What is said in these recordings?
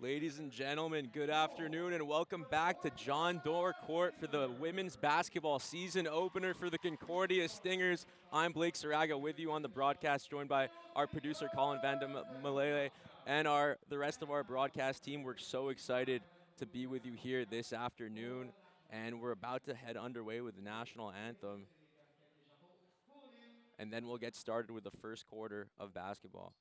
Ladies and gentlemen, good afternoon and welcome back to John Doerr Court for the women's basketball season opener for the Concordia Stingers. I'm Blake Saraga with you on the broadcast, joined by our producer Colin Malele and the rest of our broadcast team. We're so excited to be with you here this afternoon, and we're about to head underway with the national anthem, and then we'll get started with the first quarter of basketball.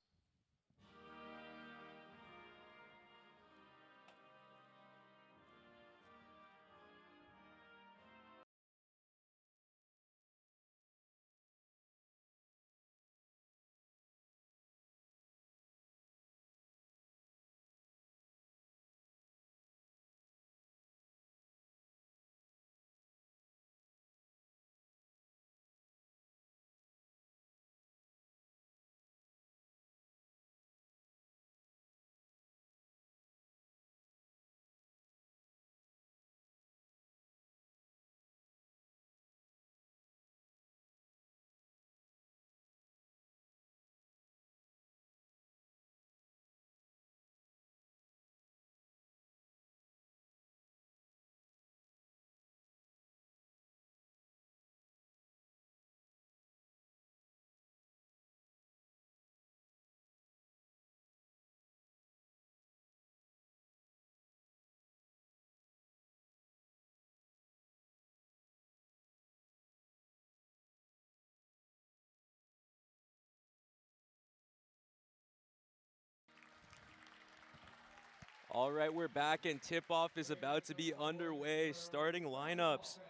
All right, we're back and tip-off is about to be underway. Starting lineups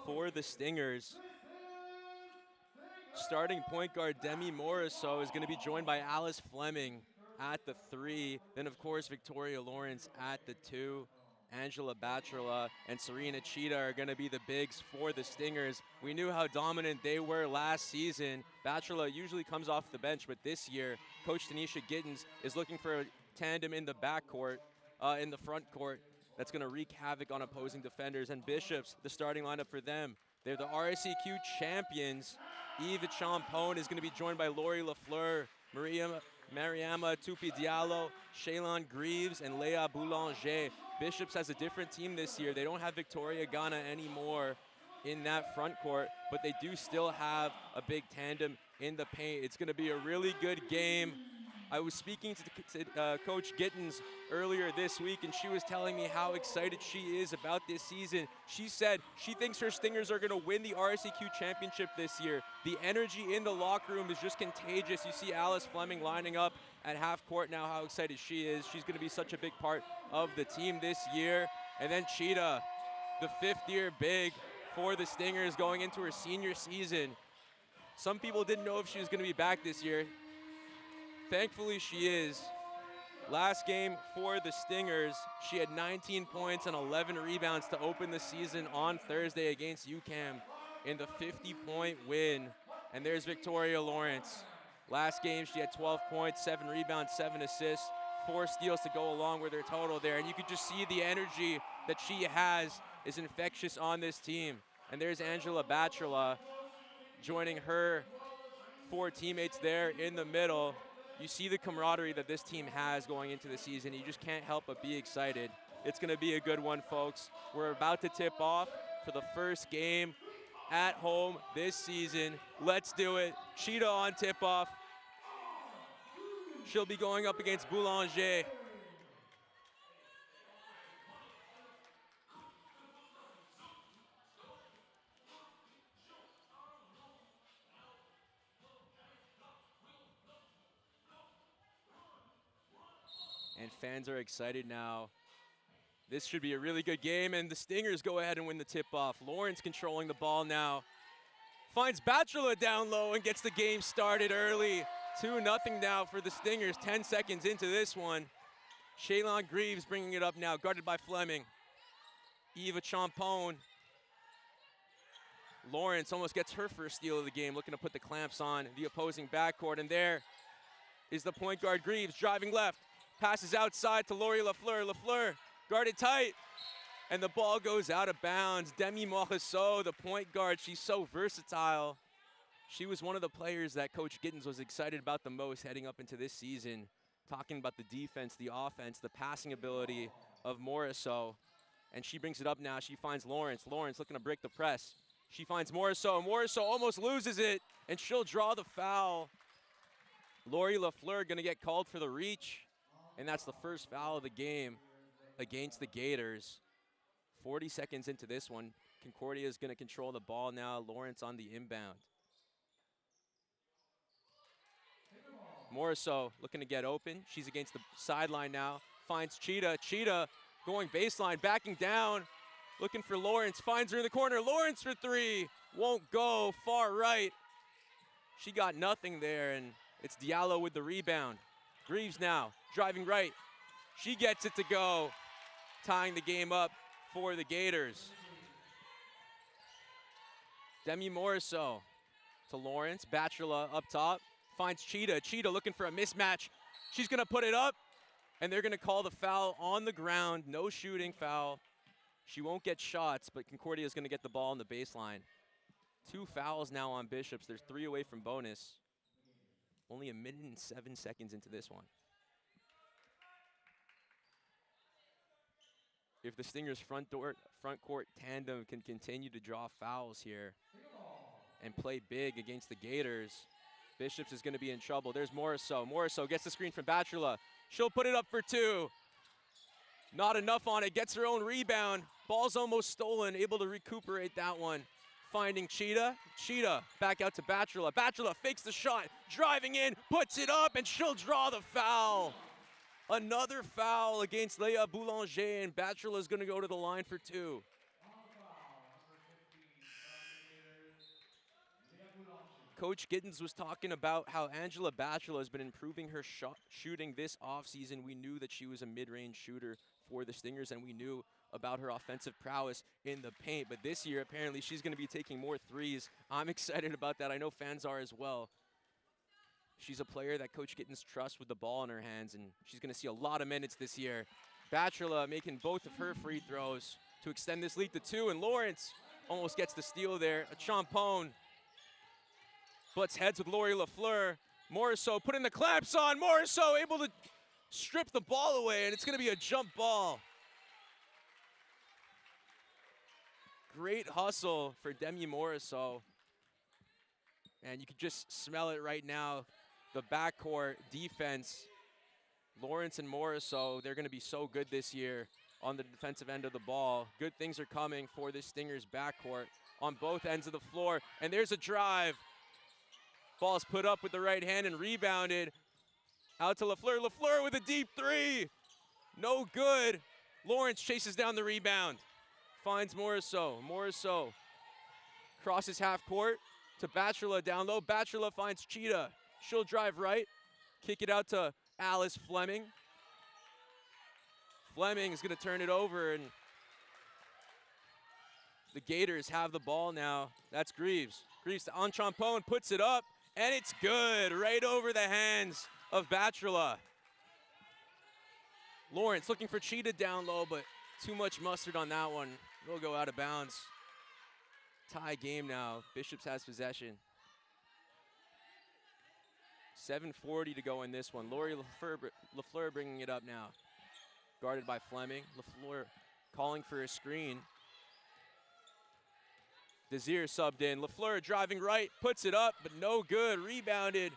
for the Stingers. Starting point guard Demi Morisseau is going to be joined by Alice Fleming at the 3. Then, of course, Victoria Lawrence at the 2. Angela Batrola and Serena Cheetah are going to be the bigs for the Stingers. We knew how dominant they were last season. Batrola usually comes off the bench, but this year, Coach Tanisha Gittens is looking for a tandem in the backcourt, in the front court, that's going to wreak havoc on opposing defenders. And Bishops, the starting lineup for them. They're the RSEQ champions. Eva Champone is going to be joined by Lori Lafleur, Mariama Tupi Diallo, Shaylon Greaves, and Leah Boulanger. Bishops has a different team this year. They don't have Victoria Ghana anymore in that front court, but they do still have a big tandem in the paint. It's going to be a really good game. I was speaking to Coach Gittens earlier this week, and she was telling me how excited she is about this season. She said she thinks her Stingers are going to win the RSEQ championship this year. The energy in the locker room is just contagious. You see Alice Fleming lining up at half court now, how excited she is. She's going to be such a big part of the team this year. And then Cheetah, the fifth-year big for the Stingers going into her senior season. Some people didn't know if she was going to be back this year. Thankfully, she is. Last game for the Stingers, she had 19 points and 11 rebounds to open the season on Thursday against UCAM in the 50-point win. And there's Victoria Lawrence. Last game, she had 12 points, 7 rebounds, 7 assists, 4 steals to go along with her total there. And you could just see the energy that she has is infectious on this team. And there's Angela Batrola joining her 4 teammates there in the middle. You see the camaraderie that this team has going into the season. You just can't help but be excited. It's going to be a good one, folks. We're about to tip off for the first game at home this season. Let's do it. Cheetah on tip-off. She'll be going up against Boulanger. And fans are excited now. This should be a really good game, and the Stingers go ahead and win the tip-off. Lawrence controlling the ball now. Finds Batrola down low and gets the game started early. 2-0 now for the Stingers, 10 seconds into this one. Shaylon Greaves bringing it up now, guarded by Fleming. Eva Champone. Lawrence almost gets her first steal of the game, looking to put the clamps on the opposing backcourt, and there is the point guard Greaves driving left. Passes outside to Lori Lafleur. Lafleur guarded tight, and the ball goes out of bounds. Demi Morisseau, the point guard, she's so versatile. She was one of the players that Coach Gittens was excited about the most heading up into this season. talking about the defense, the offense, the passing ability of Morisseau. And she brings it up now. She finds Lawrence. Lawrence looking to break the press. She finds Morisseau. Morisseau almost loses it, and she'll draw the foul. Lori Lafleur going to get called for the reach, and that's the first foul of the game against the Gators. 40 seconds into this one. Concordia is going to control the ball now. Lawrence on the inbound. Morisseau looking to get open. She's against the sideline now. Finds Cheetah. Cheetah going baseline, backing down. Looking for Lawrence. Finds her in the corner. Lawrence for three. Won't go. Far right. She got nothing there, and it's Diallo with the rebound. Greaves now, driving right. She gets it to go, tying the game up for the Gators. Demi Morisseau to Lawrence. Bachelor up top. Finds Cheetah. Cheetah looking for a mismatch. She's going to put it up, and they're going to call the foul on the ground. No shooting foul. She won't get shots, but Concordia is going to get the ball on the baseline. 2 fouls now on Bishops. There's 3 away from bonus. Only 1 minute and 7 seconds into this one. If the Stingers' front court tandem can continue to draw fouls here and play big against the Gators, Bishops is going to be in trouble. There's Morisseau. Morisseau gets the screen from Bachelor. She'll put it up for 2. Not enough on it. Gets her own rebound. Ball's almost stolen. Able to recuperate that one. Finding Cheetah. Cheetah back out to Bachelor. Bachelor fakes the shot. Driving in. Puts it up, and she'll draw the foul. Another foul against Leah Boulanger, and Bachelor is going to go to the line for 2. Coach Giddens was talking about how Angela Bachelor has been improving her shooting this offseason. We knew that she was a mid-range shooter for the Stingers, and we knew about her offensive prowess in the paint. But this year, apparently, she's going to be taking more threes. I'm excited about that. I know fans are as well. She's a player that Coach Giddens trusts with the ball in her hands, and she's going to see a lot of minutes this year. Bachelor making both of her free throws to extend this lead to 2, and Lawrence almost gets the steal there. A Champone butts heads with Lori Lafleur. Morisseau putting the clamps on. Morisseau able to strip the ball away, and it's going to be a jump ball. Great hustle for Demi Morisseau. And you can just smell it right now. The backcourt defense, Lawrence and Morisseau, they're going to be so good this year on the defensive end of the ball. Good things are coming for this Stingers backcourt on both ends of the floor. And there's a drive. Ball's put up with the right hand and rebounded. Out to Lafleur. Lafleur with a deep 3. No good. Lawrence chases down the rebound. Finds Morisseau. Morisseau crosses half court to Bachelor down low. Bachelor finds Cheetah. She'll drive right. Kick it out to Alice Fleming. Fleming is going to turn it over, and the Gators have the ball now. That's Greaves. Greaves to Anchampone, puts it up, and it's good. Right over the hands of Bachelor. Lawrence looking for Cheetah down low, but too much mustard on that one. It'll go out of bounds. Tie game now. Bishops has possession. 7:40 to go in this one. Lori Lafleur bringing it up now. Guarded by Fleming. Lafleur calling for a screen. Desir subbed in. Lafleur driving right. Puts it up, but no good. Rebounded.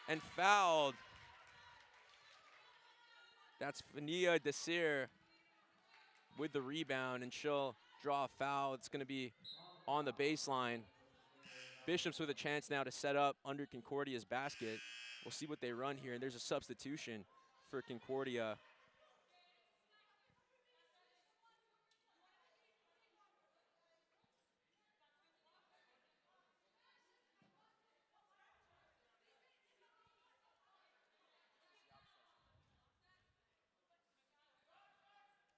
And fouled. That's Fania Desir with the rebound, and she'll draw a foul. It's going to be on the baseline. Bishops with a chance now to set up under Concordia's basket. We'll see what they run here, and there's a substitution for Concordia.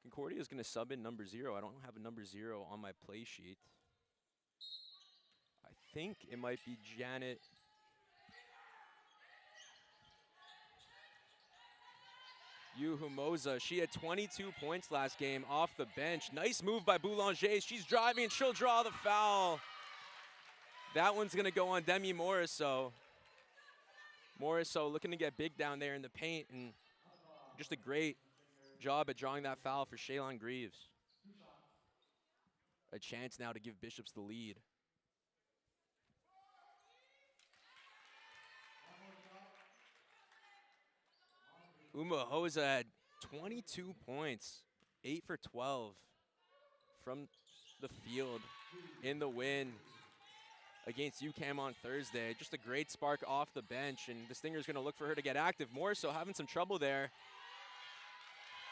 Concordia is going to sub in number 0. I don't have a number 0 on my play sheet. I think it might be Janet. Yuhumoza. She had 22 points last game off the bench. Nice move by Boulanger. She's driving, and she'll draw the foul. That one's going to go on Demi Morisseau. Morisseau looking to get big down there in the paint, and just a great job at drawing that foul for Shaylon Greaves. A chance now to give Bishops the lead. Umahosa had 22 points, 8 for 12 from the field in the win against UCAM on Thursday. Just a great spark off the bench, and the Stingers going to look for her to get active. Morisseau having some trouble there.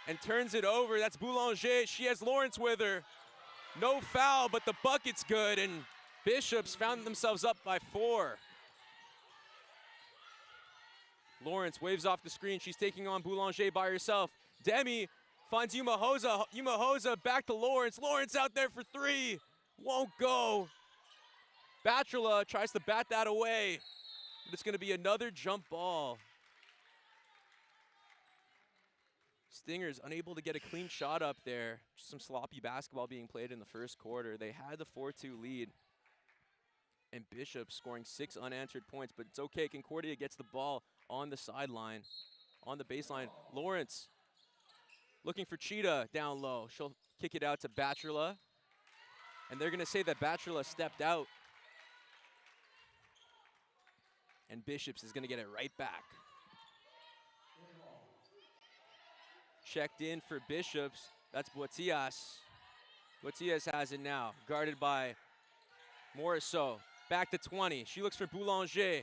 And turns it over. That's Boulanger. She has Lawrence with her. No foul, but the bucket's good, and Bishops found themselves up by 4. Lawrence waves off the screen. She's taking on Boulanger by herself. Demi finds Umahosa. Umahosa back to Lawrence. Lawrence out there for 3. Won't go. Batrula tries to bat that away, but it's going to be another jump ball. Stingers unable to get a clean shot up there. Just some sloppy basketball being played in the first quarter. They had the 4-2 lead. And Bishop scoring 6 unanswered points, but it's okay. Concordia gets the ball on the sideline, on the baseline. Lawrence looking for Cheetah down low. She'll kick it out to Batrula. And they're going to say that Batrula stepped out. And Bishops is going to get it right back. Checked in for Bishops. That's Boitias. Boitias has it now, guarded by Morisseau. Back to 20. She looks for Boulanger.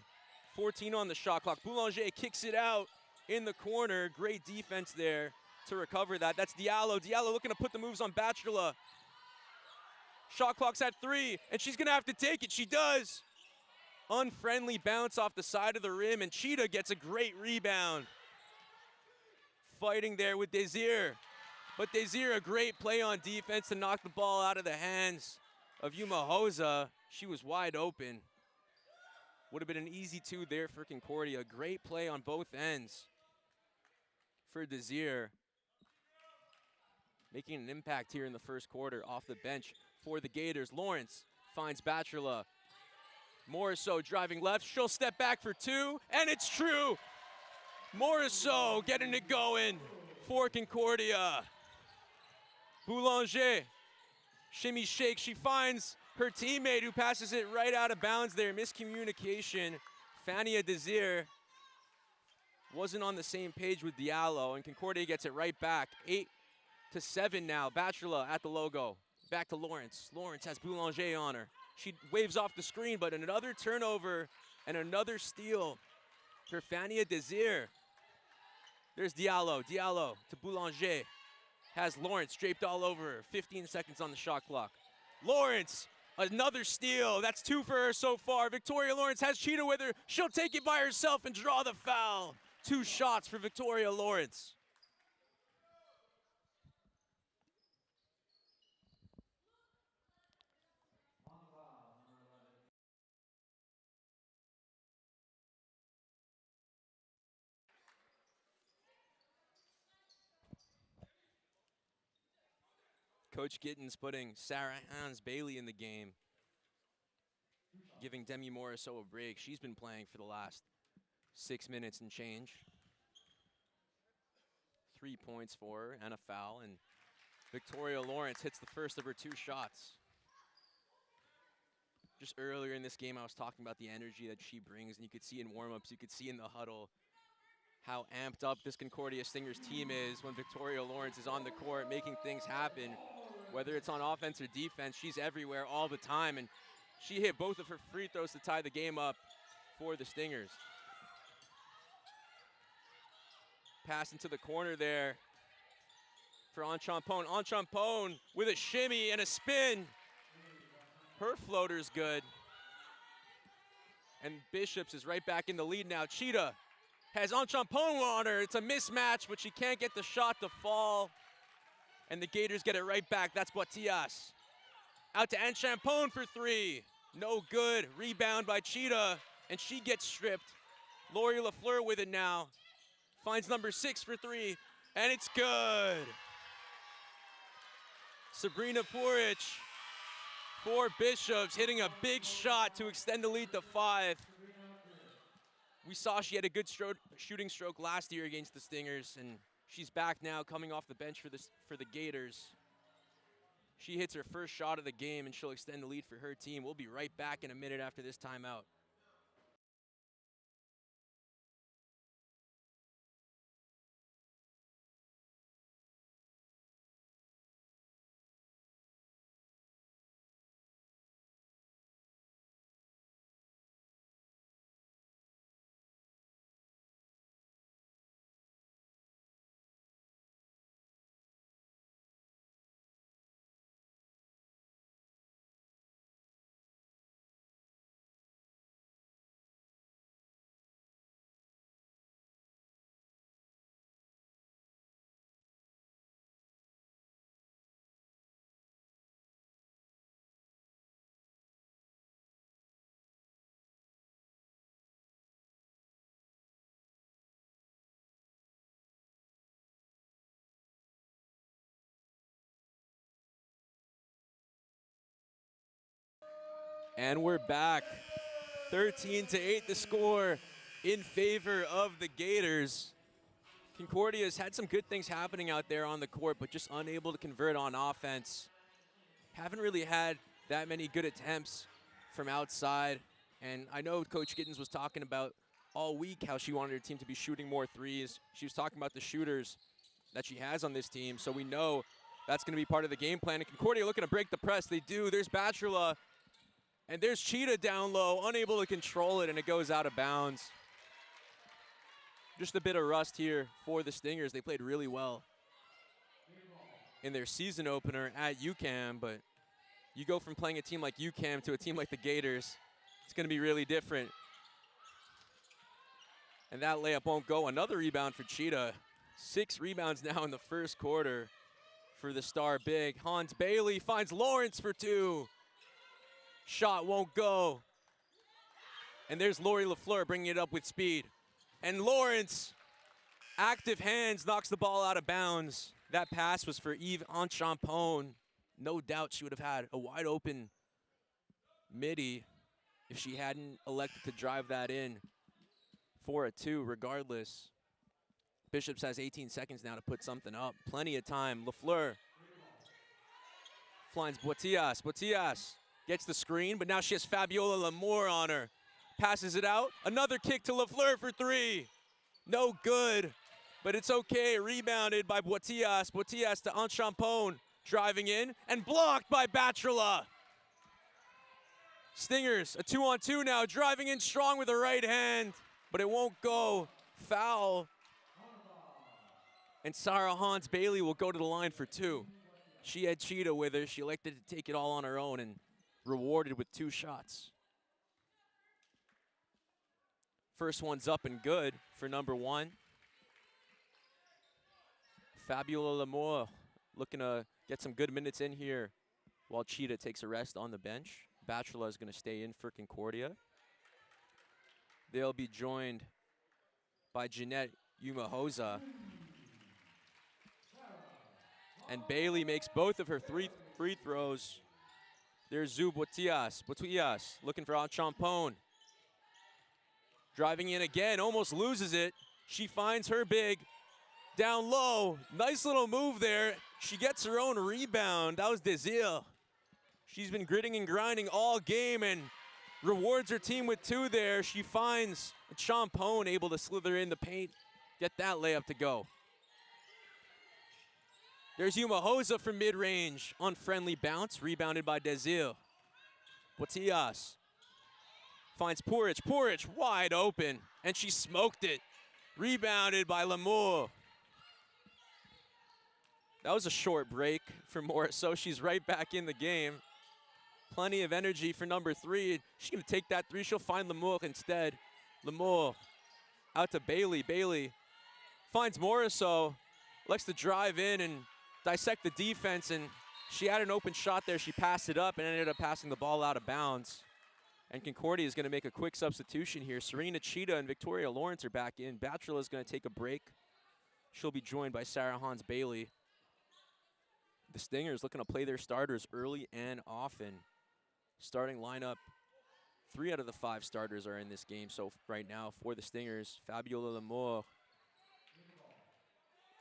14 on the shot clock. Boulanger kicks it out in the corner. Great defense there to recover that. That's Diallo. Diallo looking to put the moves on Batrula. Shot clock's at 3, and she's going to have to take it. She does. Unfriendly bounce off the side of the rim, and Cheetah gets a great rebound. Fighting there with Desir. But Desir, a great play on defense to knock the ball out of the hands of Umahosa. She was wide open. Would have been an easy 2 there for Concordia. Great play on both ends for Desir. Making an impact here in the first quarter off the bench for the Gators. Lawrence finds Batrula. Morisseau driving left. She'll step back for 2, and it's true. Morisseau getting it going for Concordia. Boulanger, shimmy shake. She finds her teammate who passes it right out of bounds there. Miscommunication. Fania Desir wasn't on the same page with Diallo, and Concordia gets it right back. 8-7 now. Batrula at the logo. Back to Lawrence. Lawrence has Boulanger on her. She waves off the screen, but another turnover and another steal for Fania Desir. There's Diallo. Diallo to Boulanger. Has Lawrence draped all over her. 15 seconds on the shot clock. Lawrence, another steal. That's 2 for her so far. Victoria Lawrence has Cheetah with her. She'll take it by herself and draw the foul. 2 shots for Victoria Lawrence. Coach Gittens putting Sarah Hans-Bailey in the game, giving Demi Morisseau a break. She's been playing for the last 6 minutes and change. 3 points for her and a foul, and Victoria Lawrence hits the first of her 2 shots. Just earlier in this game, I was talking about the energy that she brings, and you could see in warm-ups, you could see in the huddle how amped up this Concordia Stingers team is when Victoria Lawrence is on the court making things happen. Whether it's on offense or defense, she's everywhere all the time, and she hit both of her free throws to tie the game up for the Stingers. Pass into the corner there for Anchampone. Anchampone with a shimmy and a spin. Her floater's good. And Bishops is right back in the lead now. Cheetah has Anchampone on her. It's a mismatch, but she can't get the shot to fall. And the Gators get it right back. That's Boitias. Out to Anchampone for 3. No good. Rebound by Cheetah, and she gets stripped. Lori LaFleur with it now. Finds number 6 for 3, and it's good. Sabrina Puric for Bishops, hitting a big shot to extend the lead to 5. We saw she had a good shooting stroke last year against the Stingers, and she's back now coming off the bench for the Gators. She hits her first shot of the game, and she'll extend the lead for her team. We'll be right back in a minute after this timeout. And we're back. 13-8 the score in favor of the Gators. Concordia's had some good things happening out there on the court, but just unable to convert on offense. Haven't really had that many good attempts from outside. And I know Coach Giddens was talking about all week how she wanted her team to be shooting more threes. She was talking about the shooters that she has on this team, so we know that's going to be part of the game plan. And Concordia looking to break the press. They do. There's Bachelor. And there's Cheetah down low, unable to control it, and it goes out of bounds. Just a bit of rust here for the Stingers. They played really well in their season opener at UCAM, but you go from playing a team like UCAM to a team like the Gators, it's going to be really different. And that layup won't go. Another rebound for Cheetah. 6 rebounds now in the first quarter for the star big. Hans Bailey finds Lawrence for 2. Shot won't go. And there's Lori LaFleur bringing it up with speed. And Lawrence, active hands, knocks the ball out of bounds. That pass was for Eve Enchampone. No doubt she would have had a wide open midi if she hadn't elected to drive that in for a 2 regardless. Bishops has 18 seconds now to put something up. Plenty of time. LaFleur finds Boitias. Boitias gets the screen, but now she has Fabiola Lamour on her. Passes it out. Another kick to LaFleur for 3. No good, but it's okay. Rebounded by Boitias. Boitias to Enchampone. Driving in and blocked by Bachelor. Stingers, a 2-on-2 now. Driving in strong with the right hand, but it won't go. Foul. And Sarah Hans Bailey will go to the line for 2. She had Cheetah with her. She elected to take it all on her own and rewarded with 2 shots. First one's up and good for number 1. Fabiola Lamour looking to get some good minutes in here while Cheetah takes a rest on the bench. Bachelor is going to stay in for Concordia. They'll be joined by Jeanette Umahosa. And Bailey makes both of her 3 free throws. There's Zu Boitias. Boitias looking for Enchampone. Driving in again, almost loses it. She finds her big down low. Nice little move there. She gets her own rebound. That was Desir. She's been gritting and grinding all game and rewards her team with 2 there. She finds Champone able to slither in the paint, get that layup to go. There's Umahosa from mid-range. Unfriendly bounce, rebounded by Desir. Boitias finds Puric. Puric wide open, and she smoked it. Rebounded by Lamour. That was a short break for Morris, so she's right back in the game. Plenty of energy for number 3. She's going to take that 3. She'll find Lamour instead. Lamour out to Bailey. Bailey finds Morisseau. Likes to drive in and dissect the defense, and she had an open shot there. She passed it up and ended up passing the ball out of bounds. And Concordia is going to make a quick substitution here. Serena Cheetah and Victoria Lawrence are back in. Bachelor is going to take a break. She'll be joined by Sarah Hans Bailey. The Stingers looking to play their starters early and often. Starting lineup 3 out of the 5 starters are in this game. So right now for the Stingers, Fabiola Lamour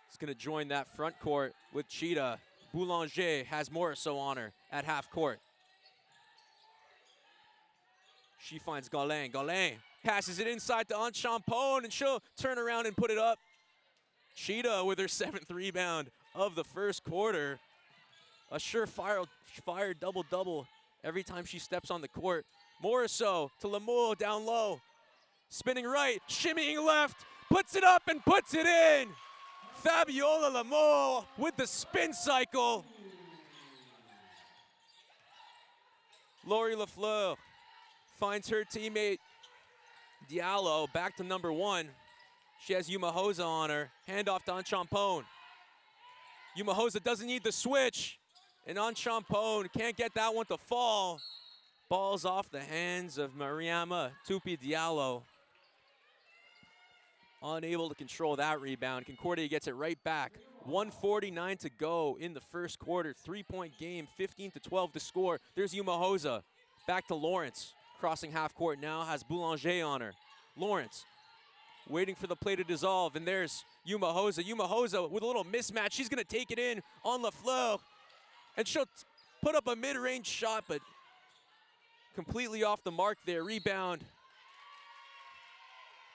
is going to join that front court with Cheetah. Boulanger has Morisseau on her at half court. She finds Gaulin. Gaulin passes it inside to Anchampone, and she'll turn around and put it up. Cheetah with her 7th rebound of the first quarter. A surefire double-double every time she steps on the court. Morisseau to Lamour down low. Spinning right, shimmying left, puts it up and puts it in. Fabiola Lamour with the spin cycle. Laurie Lafleur finds her teammate Diallo back to number 1. She has Umahosa on her. Handoff to Anchampone. Umahosa doesn't need the switch. And Anchampone can't get that one to fall. Ball's off the hands of Mariama Tupi Diallo. Unable to control that rebound. Concordia gets it right back. 1:49 to go in the first quarter. 3-point game, 15-12 to score. There's Umahosa. Back to Lawrence. Crossing half court now, has Boulanger on her. Lawrence waiting for the play to dissolve, and there's Umahosa. Umahosa with a little mismatch. She's going to take it in on Lafleur, and she'll put up a mid-range shot, but completely off the mark there. Rebound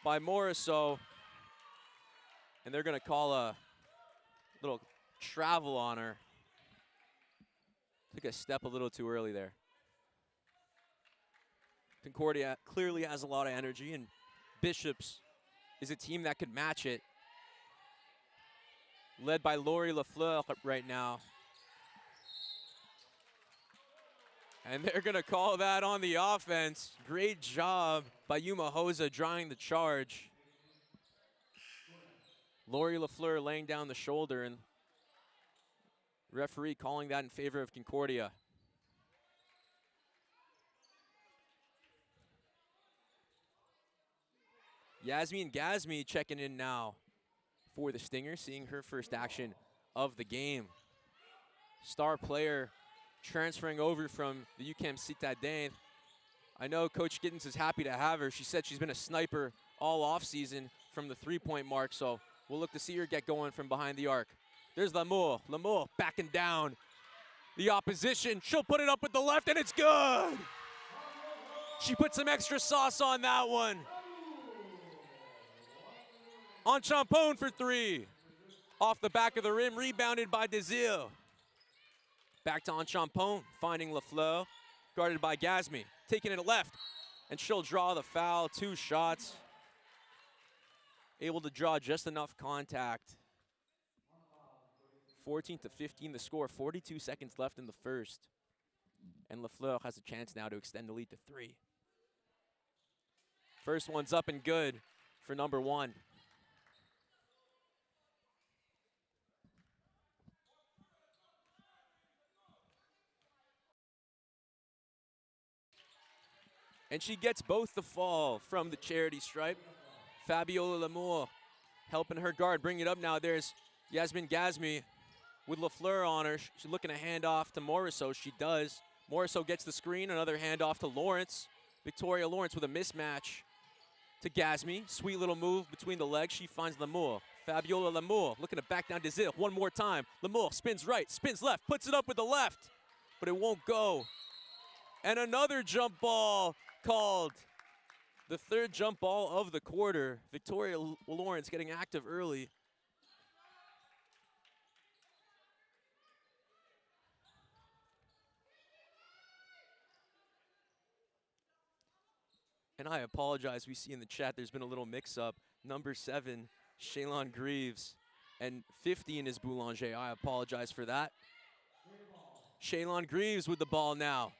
by Morisseau, and they're going to call a little travel on her. Took a step a little too early there. Concordia clearly has a lot of energy, and Bishops is a team that could match it. Led by Laurie Lafleur right now. And they're going to call that on the offense. Great job by Umahosa drawing the charge. Laurie Lafleur laying down the shoulder, and referee calling that in favor of Concordia. Yasmin Gazmi checking in now for the Stingers, seeing her first action of the game. Star player transferring over from the UQAM Citadin. I know Coach Gittens is happy to have her. She said she's been a sniper all offseason from the 3-point mark, so we'll look to see her get going from behind the arc. There's Lamour. Lamour backing down the opposition. She'll put it up with the left, and it's good. She put some extra sauce on that one. Anchampone for 3. Off the back of the rim, rebounded by Desir. Back to Anchampone, finding Lafleur, guarded by Gazmi. Taking it left, and she'll draw the foul. 2 shots. Able to draw just enough contact. 14-15 the score, 42 seconds left in the first. And Lafleur has a chance now to extend the lead to 3. First one's up and good for number 1. And she gets both the fall from the charity stripe. Fabiola Lamour helping her guard bring it up now. There's Yasmin Gazmi with Lafleur on her. She's looking to hand off to Morisseau. She does. Morisseau gets the screen. Another handoff to Lawrence. Victoria Lawrence with a mismatch to Gazmi. Sweet little move between the legs. She finds Lamour. Fabiola Lamour looking to back down to Zil one more time. Lamour spins right, spins left, puts it up with the left, but it won't go. And another jump ball called. The 3rd jump ball of the quarter. Victoria Lawrence getting active early. And I apologize, we see in the chat there's been a little mix-up. Number 7, Shaylon Greaves, and 15 is Boulanger. I apologize for that. Shaylon Greaves with the ball now.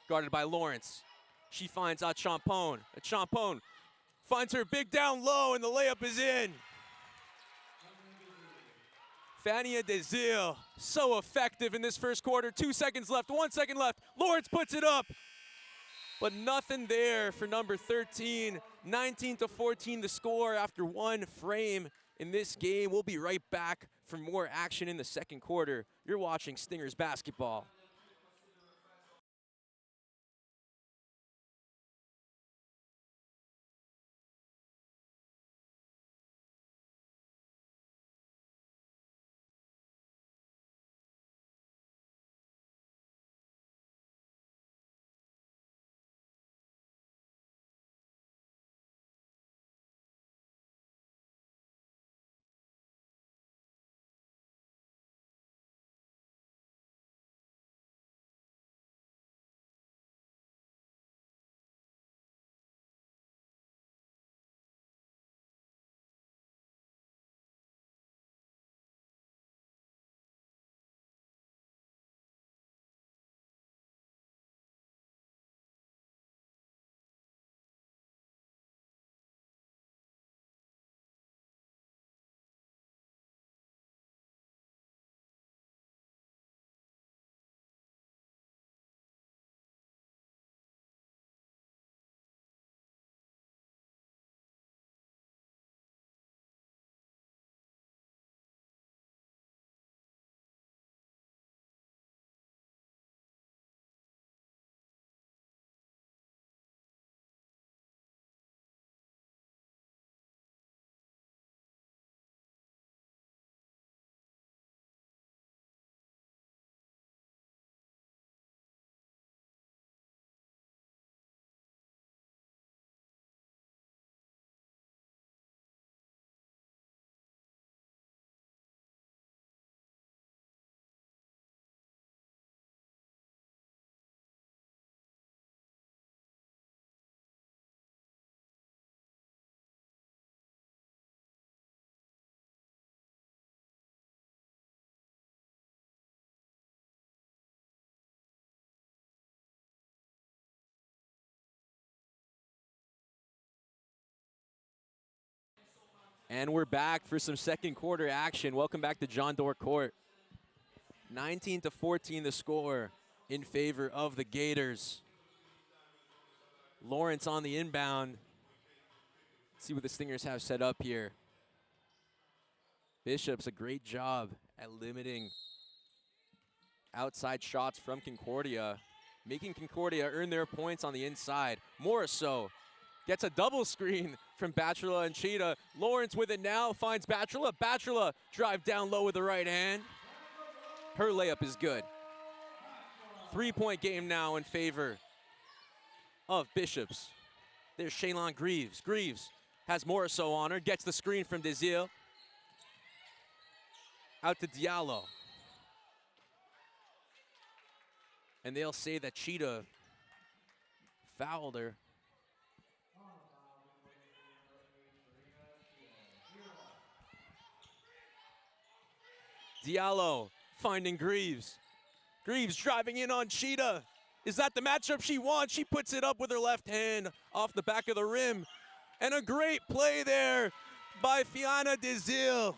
Guarded by Lawrence. She finds Anchampone. Anchampone finds her big down low, and the layup is in. Fania Desir, so effective in this first quarter. 2 seconds left, 1 second left. Lawrence puts it up, but nothing there for number 13. 19-14 the score after 1 frame in this game. We'll be right back for more action in the second quarter. You're watching Stingers basketball. And we're back for some second quarter action. Welcome back to John Doerr Court. 19-14 the score in favor of the Gators. Lawrence on the inbound. Let's see what the Stingers have set up here. Bishop's a great job at limiting outside shots from Concordia, making Concordia earn their points on the inside. Morisseau gets a double screen from Bachelor and Cheetah. Lawrence with it now, finds Bachelor. Bachelor drive down low with the right hand. Her layup is good. 3-point game now in favor of Bishops. There's Shaylon Greaves. Greaves has Morisseau on her, gets the screen from Desile. Out to Diallo. And they'll say that Cheetah fouled her. Diallo finding Greaves. Greaves driving in on Cheetah. Is that the matchup she wants? She puts it up with her left hand off the back of the rim. And a great play there by Fianna Desile.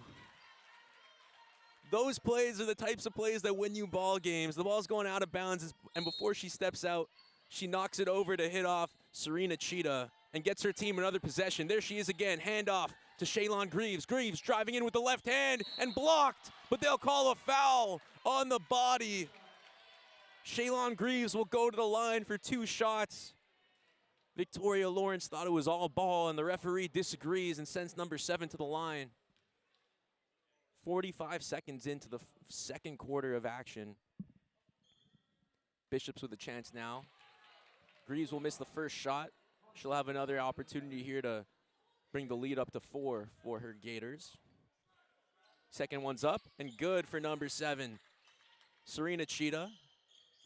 Those plays are the types of plays that win you ball games. The ball's going out of bounds, and before she steps out, she knocks it over to hit off Serena Cheetah and gets her team another possession. There she is again, handoff to Shaylon Greaves. Greaves driving in with the left hand and blocked, but they'll call a foul on the body. Shaylon Greaves will go to the line for 2 shots. Victoria Lawrence thought it was all ball, and the referee disagrees and sends number 7 to the line. 45 seconds into the second quarter of action. Bishops with a chance now. Greaves will miss the first shot. She'll have another opportunity here to bring the lead up to 4 for her Gators. Second one's up and good for number 7. Serena Cheetah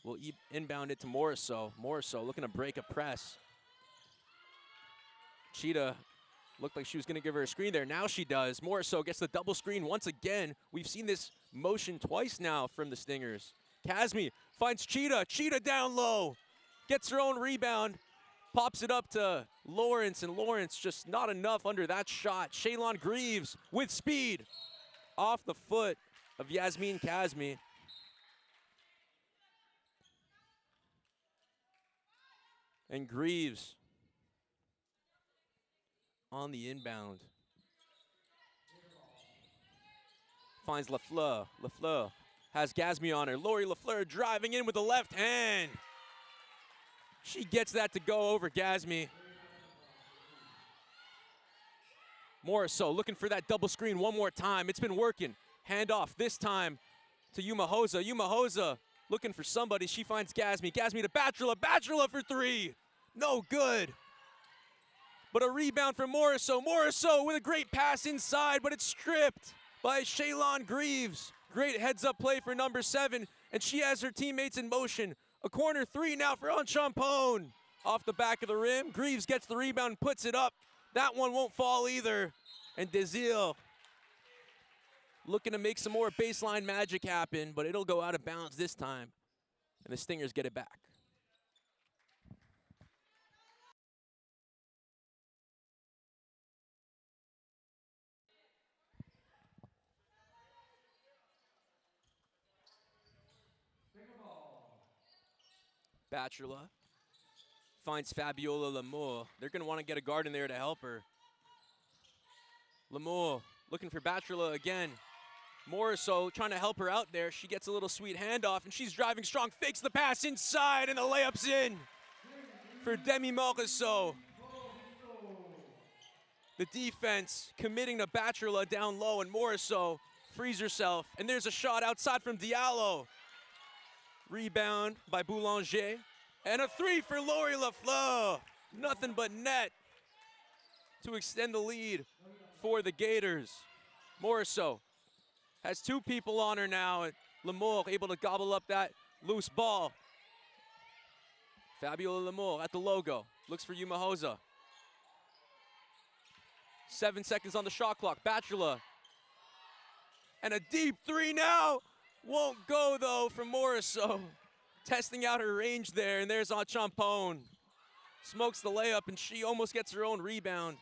will inbound it to Morisseau. Morisseau looking to break a press. Cheetah looked like she was going to give her a screen there. Now she does. Morisseau gets the double screen once again. We've seen this motion twice now from the Stingers. Kazmi finds Cheetah. Cheetah down low. Gets her own rebound. Pops it up to Lawrence, and Lawrence just not enough under that shot. Shaylon Greaves with speed. Off the foot of Yasmin Kazmi. And Greaves on the inbound. Finds LaFleur. LaFleur has Gasmi on her. Lori LaFleur driving in with the left hand. She gets that to go over Gasmi. Morisseau looking for that double screen one more time. It's been working. Handoff this time to Yuma Hosa. Yuma Hosa looking for somebody. She finds Gasmi. Gasmi to Bachelor. Bachelor for 3. No good. But a rebound from Morisseau. Morisseau with a great pass inside, but it's stripped by Shaylon Greaves. Great heads-up play for number 7, and she has her teammates in motion. A corner 3 now for Enchampone. Off the back of the rim. Greaves gets the rebound, puts it up. That one won't fall either. And Desile looking to make some more baseline magic happen, but it'll go out of bounds this time. And the Stingers get it back. Bachelor finds Fabiola Lamour. They're going to want to get a guard in there to help her. Lamour looking for Bachelor again. Morisseau trying to help her out there. She gets a little sweet handoff, and she's driving strong. Fakes the pass inside, and the layup's in for Demi Morisseau. The defense committing to Bachelor down low, and Morisseau frees herself. And there's a shot outside from Diallo. Rebound by Boulanger. And a 3 for Lori LaFleur. Nothing but net to extend the lead for the Gators. Morisseau has 2 people on her now. Lamour able to gobble up that loose ball. Fabiola Lamour at the logo. Looks for Yuma Hosa. 7 seconds on the shot clock. Bachelor. And a deep 3 now. Won't go, though, from Morisseau. Testing out her range there, and there's Enchampone. Smokes the layup, and she almost gets her own rebound.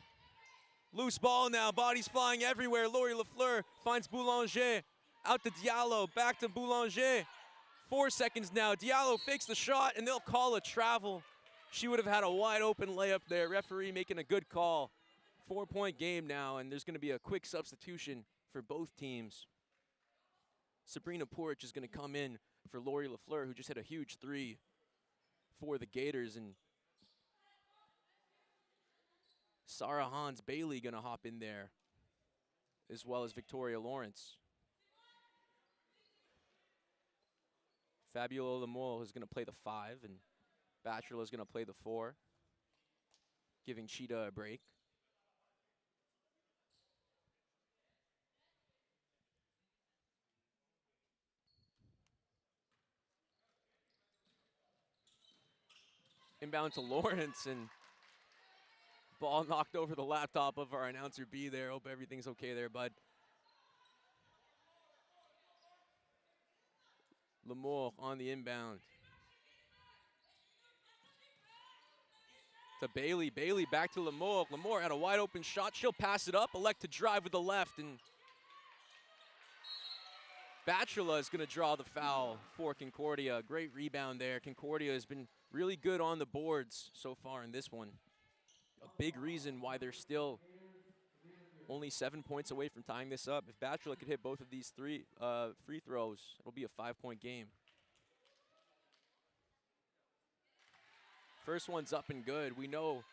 Loose ball now, bodies flying everywhere. Laurie Lafleur finds Boulanger. Out to Diallo, back to Boulanger. 4 seconds now. Diallo fakes the shot, and they'll call a travel. She would have had a wide open layup there. Referee making a good call. 4-point game now, and there's going to be a quick substitution for both teams. Sabrina Porch is going to come in for Laurie Lafleur, who just hit a huge 3 for the Gators, and Sarah Hans Bailey going to hop in there, as well as Victoria Lawrence. Fabiola Lamole is going to play the 5, and Bachelor is going to play the 4, giving Cheetah a break. Inbound to Lawrence, and ball knocked over the laptop of our announcer B there. Hope everything's okay there, bud. Lamour on the inbound. To Bailey. Bailey back to Lamour. Lamour had a wide open shot. She'll pass it up, elect to drive with the left, and Bachelor is going to draw the foul for Concordia. Great rebound there. Concordia has been really good on the boards so far in this one. A big reason why they're still only 7 points away from tying this up. If Bachelor could hit both of these free throws, it'll be a 5-point game. First one's up and good. We know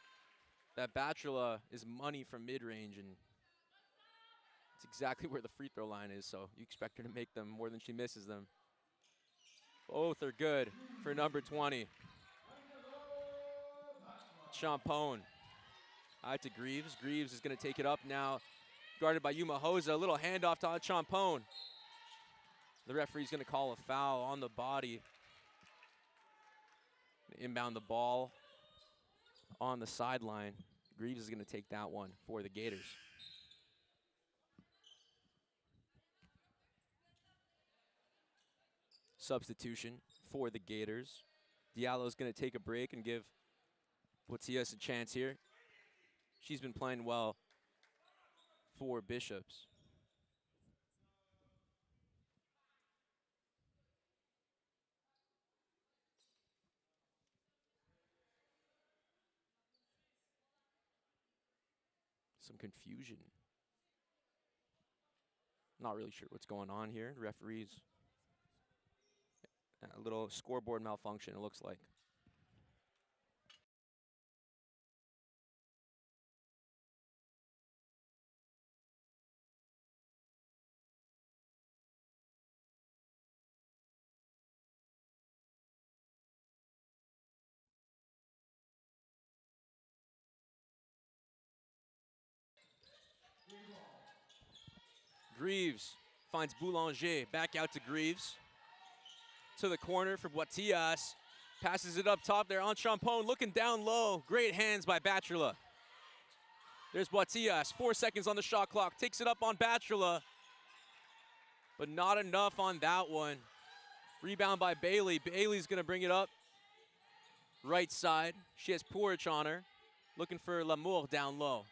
that Bachelor is money from mid-range, and it's exactly where the free throw line is, so you expect her to make them more than she misses them. Both are good for number 20. Champone. Out to Greaves. Greaves is going to take it up now. Guarded by Yuma Hosa. A little handoff to Champone. The referee's going to call a foul on the body. Inbound the ball on the sideline. Greaves is going to take that one for the Gators. Substitution for the Gators. Diallo's going to take a break and give Boutias a chance here. She's been playing well for Bishops. Some confusion. Not really sure what's going on here. The referees, a little scoreboard malfunction, it looks like. Greaves finds Boulanger. Back out to Greaves. To the corner for Boutias. Passes it up top there on Champone. Looking down low. Great hands by Bachelor. There's Boutias. 4 seconds on the shot clock. Takes it up on Bachelor. But not enough on that one. Rebound by Bailey. Bailey's going to bring it up. Right side. She has Porch on her. Looking for Lamour down low.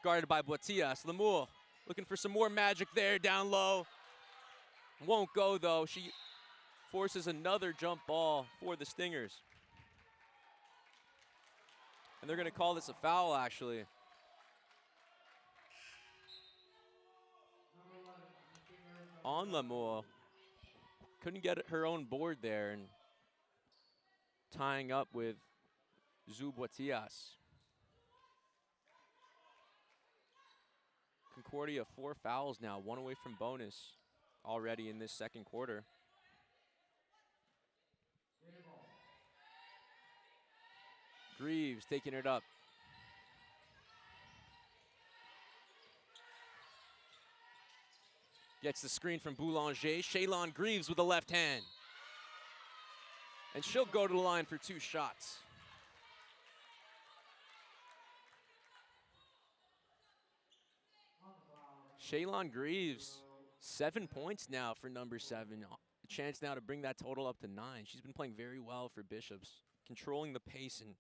Guarded by Boutias. Lamour looking for some more magic there down low. Won't go though. She forces another jump ball for the Stingers. And they're going to call this a foul actually. On Lamour. Couldn't get her own board there, and tying up with Zhu Boutias. Concordia 4 fouls now, 1 away from bonus already in this second quarter. Greaves taking it up. Gets the screen from Boulanger. Shaylon Greaves with the left hand. And she'll go to the line for 2 shots. Shaylon Greaves, 7 points now for number 7. A chance now to bring that total up to 9. She's been playing very well for Bishops, controlling the pace and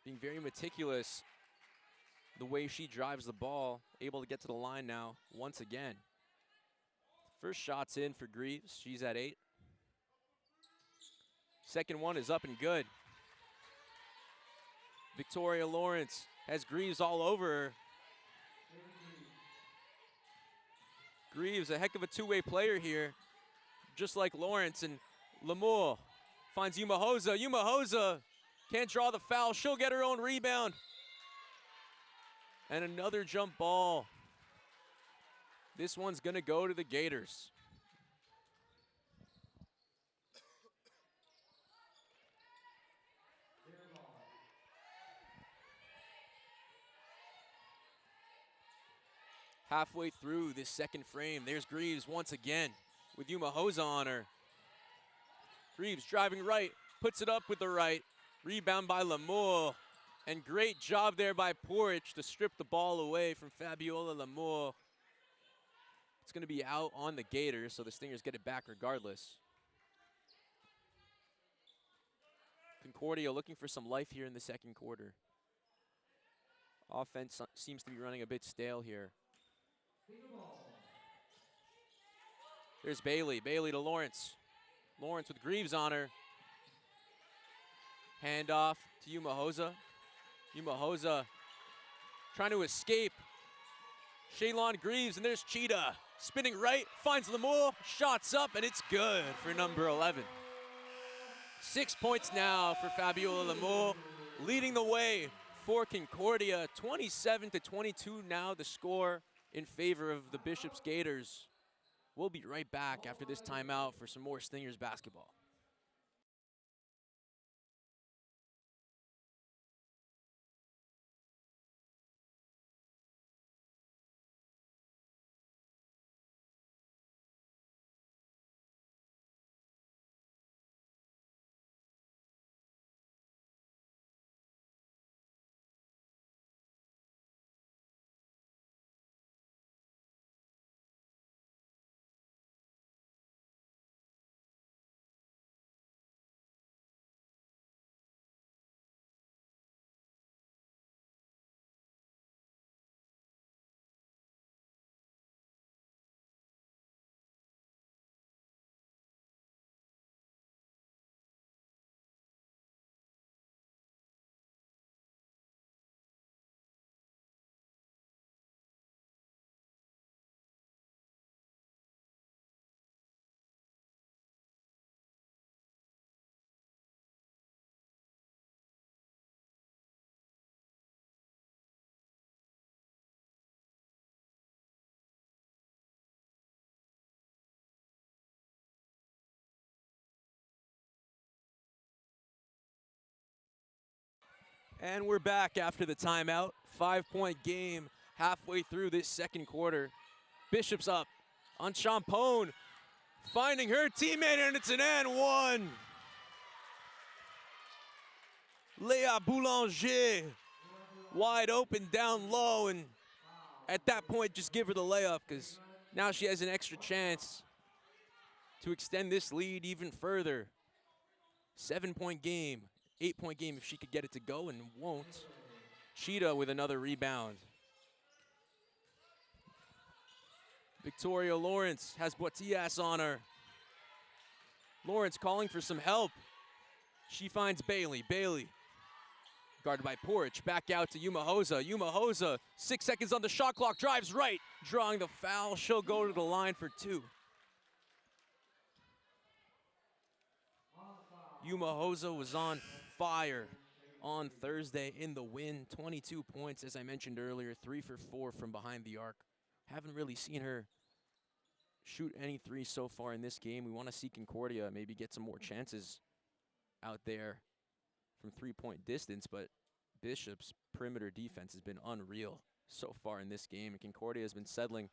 being very meticulous the way she drives the ball, able to get to the line now once again. First shot's in for Greaves. She's at 8. Second one is up and good. Victoria Lawrence has Greaves all over her. Greaves, a heck of a two-way player here, just like Lawrence. And Lamour finds Yuma Hosa. Yuma Hosa can't draw the foul. She'll get her own rebound. And another jump ball. This one's going to go to the Gators. Halfway through this second frame, there's Greaves once again with Yuma Hosa on her. Greaves driving right, puts it up with the right. Rebound by Lamour. And great job there by Porridge to strip the ball away from Fabiola Lamour. It's going to be out on the Gators, so the Stingers get it back regardless. Concordia looking for some life here in the second quarter. Offense seems to be running a bit stale here. There's Bailey. Bailey to Lawrence. Lawrence with Greaves on her. Handoff to Yuma Hosa. Yuma Hosa trying to escape. Shaylon Greaves, and there's Cheetah. Spinning right, finds Lamour, shots up, and it's good for number 11. 6 points now for Fabiola Lamour, leading the way for Concordia. 27-22 now the score in favor of the Bishops Gators. We'll be right back after this timeout for some more Stingers basketball. And we're back after the timeout. 5-point game halfway through this second quarter. Bishop's up on Champone, finding her teammate, and it's an and one. Léa Boulanger wide open down low, and at that point just give her the layup because now she has an extra chance to extend this lead even further. 7-point game. 8-point game if she could get it to go, and won't. Cheetah with another rebound. Victoria Lawrence has Boitias on her. Lawrence calling for some help. She finds Bailey. Bailey guarded by Porridge. Back out to Yuma Hosa. Yuma Hosa, 6 seconds on the shot clock, drives right, drawing the foul. She'll go to the line for 2. Yuma Hosa was on fire on Thursday in the win. 22 points, as I mentioned earlier, 3 for 4 from behind the arc. Haven't really seen her shoot any threes so far in this game. We want to see Concordia maybe get some more chances out there from 3-point distance, but Bishop's perimeter defense has been unreal so far in this game, and Concordia has been settling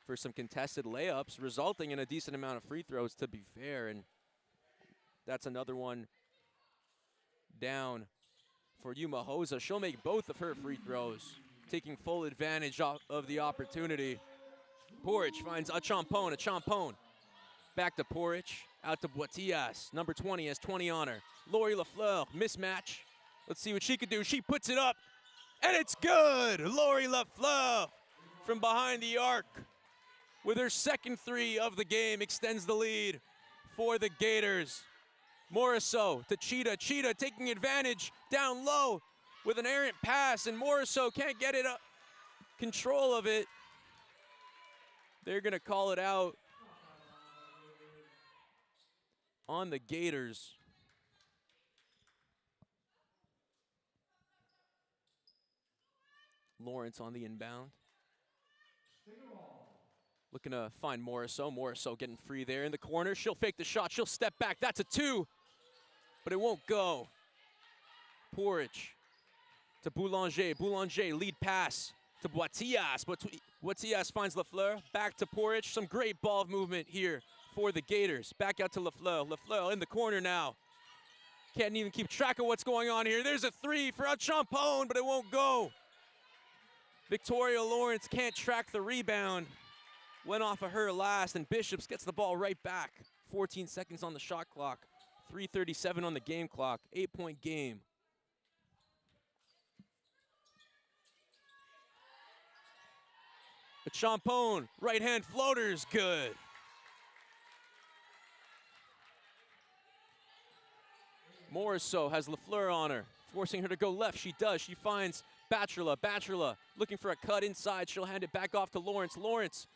for some contested layups, resulting in a decent amount of free throws, to be fair, and that's another one down for Yuma Hosa. She'll make both of her free throws, taking full advantage of the opportunity. Porridge finds a Champone. Back to Porridge, out to Boitias. Number 20 has 20 on her. Lori Lafleur, mismatch. Let's see what she could do. She puts it up, and it's good. Lori Lafleur from behind the arc with her second three of the game extends the lead for the Gators. Morisseau to Cheetah. Cheetah taking advantage down low with an errant pass, and Morisseau can't get it up. Control of it. They're going to call it out on the Gators. Lawrence on the inbound. Looking to find Morisseau. Morisseau getting free there in the corner. She'll fake the shot. She'll step back. That's a two, but it won't go. Porridge to Boulanger. Boulanger lead pass to Boitias. Boitias finds Lafleur. Back to Porridge. Some great ball movement here for the Gators. Back out to Lafleur. Lafleur in the corner now. Can't even keep track of what's going on here. There's a three for Champone, but it won't go. Victoria Lawrence can't track the rebound. Went off of her last, and Bishops gets the ball right back. 14 seconds on the shot clock. 3:37 on the game clock. 8-point game. But Champone, right hand floater's good. Morisseau has Lafleur on her, forcing her to go left. She does. She finds Bachelor. Bachelor looking for a cut inside. She'll hand it back off to Lawrence. Lawrence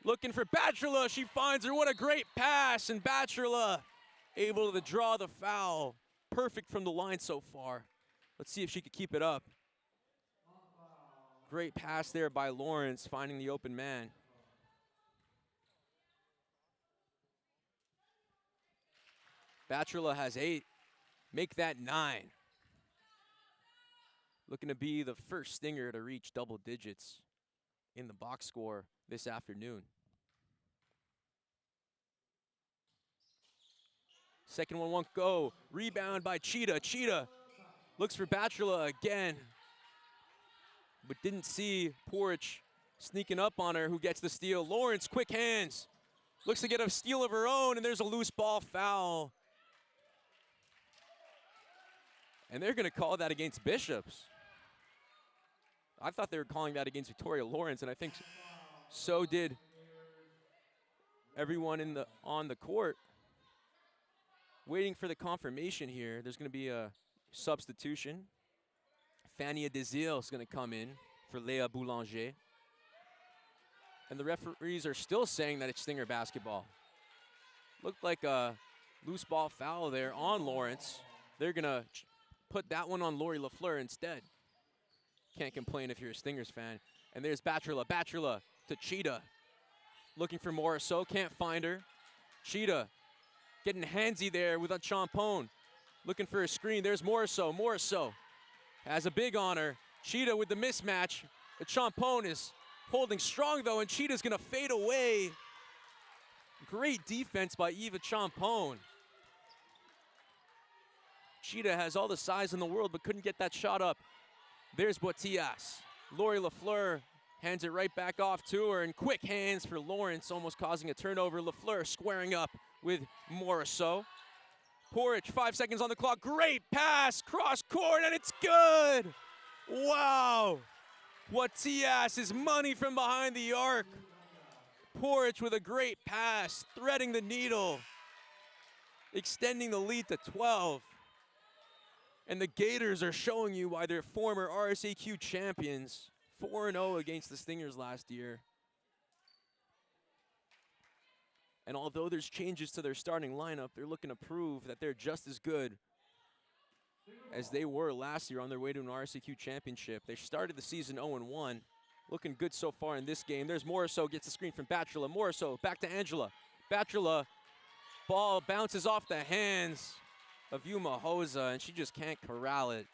looking for Bachelor. She finds her. What a great pass. And Bachelor able to draw the foul. Perfect from the line so far. Let's see if she could keep it up. Great pass there by Lawrence, finding the open man. Bachelor has 8. Make that 9. Looking to be the first Stinger to reach double digits in the box score this afternoon. Second one won't go. Rebound by Cheetah. Cheetah looks for Bachelor again, but didn't see Porridge sneaking up on her, who gets the steal. Lawrence, quick hands. Looks to get a steal of her own, and there's a loose ball foul. And they're going to call that against Bishops. I thought they were calling that against Victoria Lawrence, and I think so did everyone on the court. Waiting for the confirmation here. There's going to be a substitution. Fania Desile is going to come in for Léa Boulanger. And the referees are still saying that it's Stinger basketball. Looked like a loose ball foul there on Lawrence. They're going to put that one on Lori Lafleur instead. Can't complain if you're a Stingers fan. And there's Bachelor. Bachelor to Cheetah. Looking for Morisseau. Can't find her. Cheetah getting handsy there with Champone. Looking for a screen. There's Morisseau. Morisseau has a big on her. Cheetah with the mismatch. But Champone is holding strong, though, and Cheetah's going to fade away. Great defense by Eva Champone. Cheetah has all the size in the world, but couldn't get that shot up. There's Boitias. Lori Lafleur hands it right back off to her, and quick hands for Lawrence, almost causing a turnover. Lafleur squaring up with Morisseau. Porridge, 5 seconds on the clock. Great pass, cross court, and it's good. Wow. Boitias is money from behind the arc. Porridge with a great pass, threading the needle, extending the lead to 12. And the Gators are showing you why they're former RSAQ champions. 4-0 against the Stingers last year. And although there's changes to their starting lineup, they're looking to prove that they're just as good as they were last year on their way to an RSAQ championship. They started the season 0-1. Looking good so far in this game. There's Morisseau, gets the screen from Bachelor. Morisseau, back to Angela. Bachelor, ball bounces off the hands of Yuma Hosa, and she just can't corral it.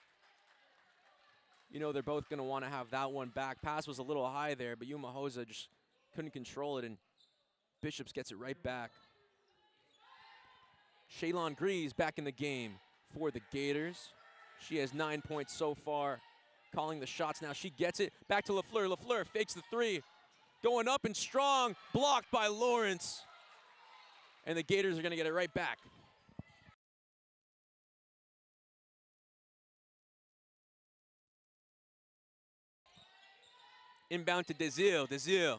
You know they're both going to want to have that one back. Pass was a little high there, but Yuma Hosa just couldn't control it, and Bishops gets it right back. Shaylon Greaves back in the game for the Gators. She has 9 points so far. Calling the shots now. She gets it. Back to Lafleur. Lafleur fakes the three. Going up and strong. Blocked by Lawrence. And the Gators are going to get it right back. Inbound to Desir. Desir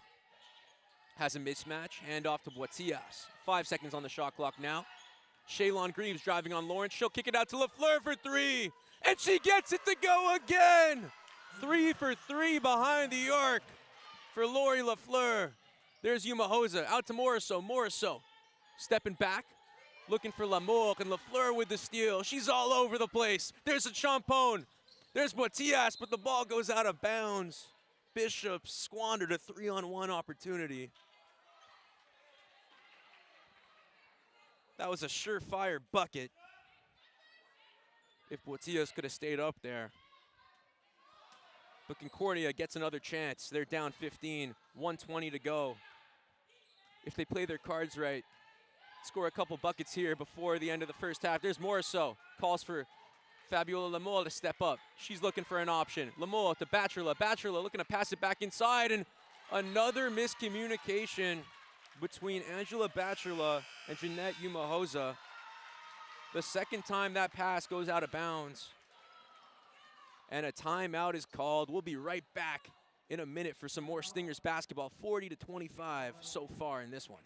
has a mismatch. Hand off to Boitias. 5 seconds on the shot clock now. Shaylon Greaves driving on Lawrence. She'll kick it out to LaFleur for 3. And she gets it to go again. 3 for 3 behind the arc for Lori LaFleur. There's Umahosa out to Morisseau. Morisseau stepping back, looking for Lamour, and LaFleur with the steal. She's all over the place. There's a Champone. There's Boitias, but the ball goes out of bounds. Bishop squandered a 3-on-1 opportunity. That was a surefire bucket if Boitias could have stayed up there. But Concordia gets another chance. They're down 15, 1:20 to go. If they play their cards right, score a couple buckets here before the end of the first half. There's Morisseau, calls for Fabiola Lamour to step up. She's looking for an option. Lamour to Bachelor. Bachelor looking to pass it back inside, and another miscommunication between Angela Bachelor and Jeanette Umahosa. The second time that pass goes out of bounds. And a timeout is called. We'll be right back in a minute for some more Stingers basketball. 40-25 so far in this one.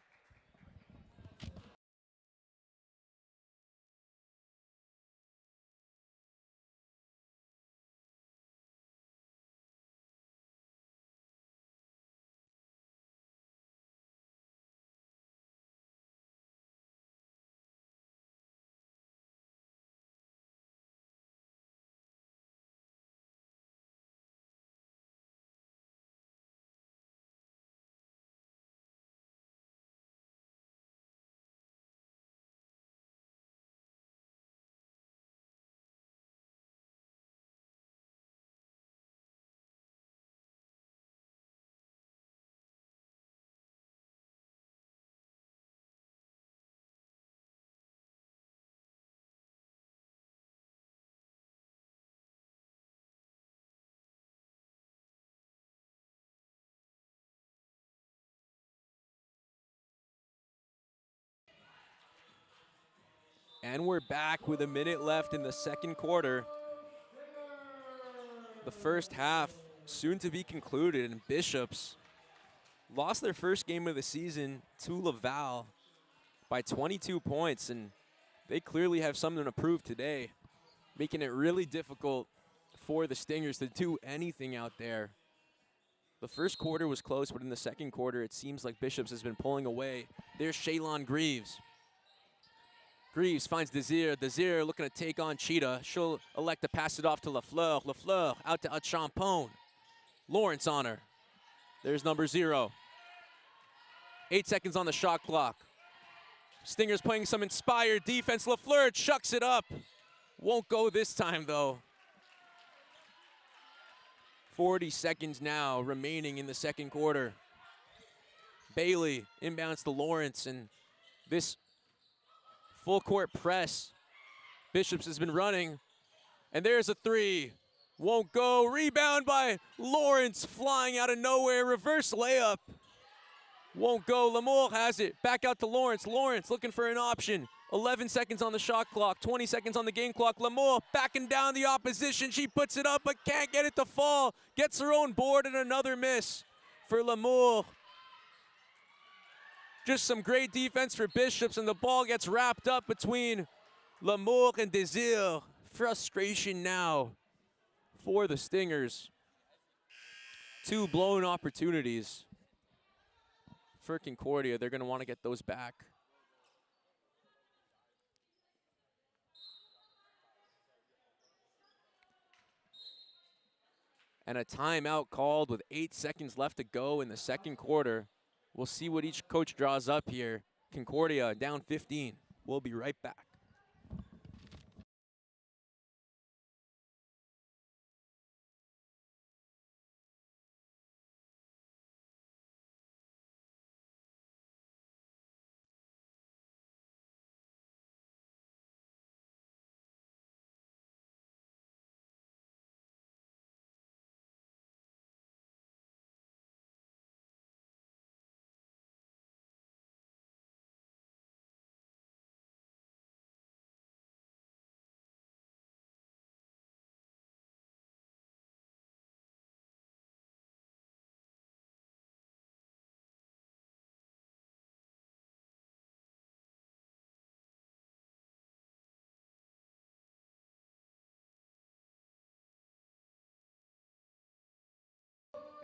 And we're back with a minute left in the second quarter. The first half soon to be concluded, and Bishops lost their first game of the season to Laval by 22 points, and they clearly have something to prove today, making it really difficult for the Stingers to do anything out there. The first quarter was close, but in the second quarter, it seems like Bishops has been pulling away. There's Shaylon Greaves. Greaves finds Desir. Desir looking to take on Cheetah. She'll elect to pass it off to LaFleur. LaFleur out to Champone. Lawrence on her. There's number 0. 8 seconds on the shot clock. Stingers playing some inspired defense. LaFleur chucks it up. Won't go this time, though. 40 seconds now remaining in the second quarter. Bailey inbounds to Lawrence, and this full court press Bishops has been running. And there's a 3. Won't go. Rebound by Lawrence, flying out of nowhere. Reverse layup. Won't go. Lamour has it. Back out to Lawrence. Lawrence looking for an option. 11 seconds on the shot clock. 20 seconds on the game clock. Lamour backing down the opposition. She puts it up but can't get it to fall. Gets her own board and another miss for Lamour. Just some great defense for Bishops, and the ball gets wrapped up between Lamour and Desir. Frustration now for the Stingers. 2 blown opportunities for Concordia. They're going to want to get those back. And a timeout called with 8 seconds left to go in the second quarter. We'll see what each coach draws up here. Concordia down 15. We'll be right back.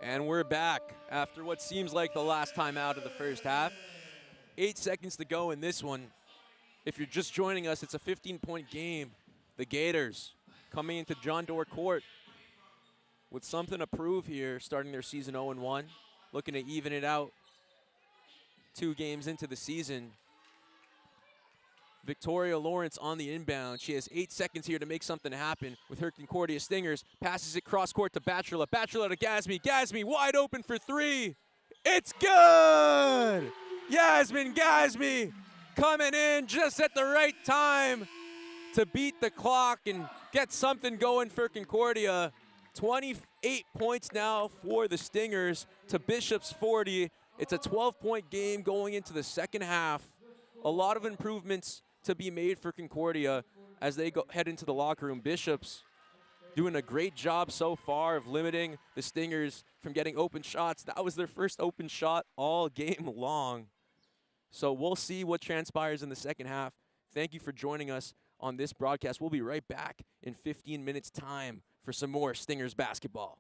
And we're back after what seems like the last time out of the first half. 8 seconds to go in this one. If you're just joining us, it's a 15-point game. The Gators coming into John Doerr Court with something to prove here, starting their season 0-1, looking to even it out 2 games into the season. Victoria Lawrence on the inbound. She has 8 seconds here to make something happen with her Concordia Stingers. Passes it cross court to Bachelor. Bachelor to Gasmy. Gasmy wide open for 3. It's good! Yasmin Gasmy coming in just at the right time to beat the clock and get something going for Concordia. 28 points now for the Stingers to Bishop's 40. It's a 12-point game going into the second half. A lot of improvements to be made for Concordia as they head into the locker room. Bishop's doing a great job so far of limiting the Stingers from getting open shots. That was their first open shot all game long. So we'll see what transpires in the second half. Thank you for joining us on this broadcast. We'll be right back in 15 minutes time for some more Stingers basketball.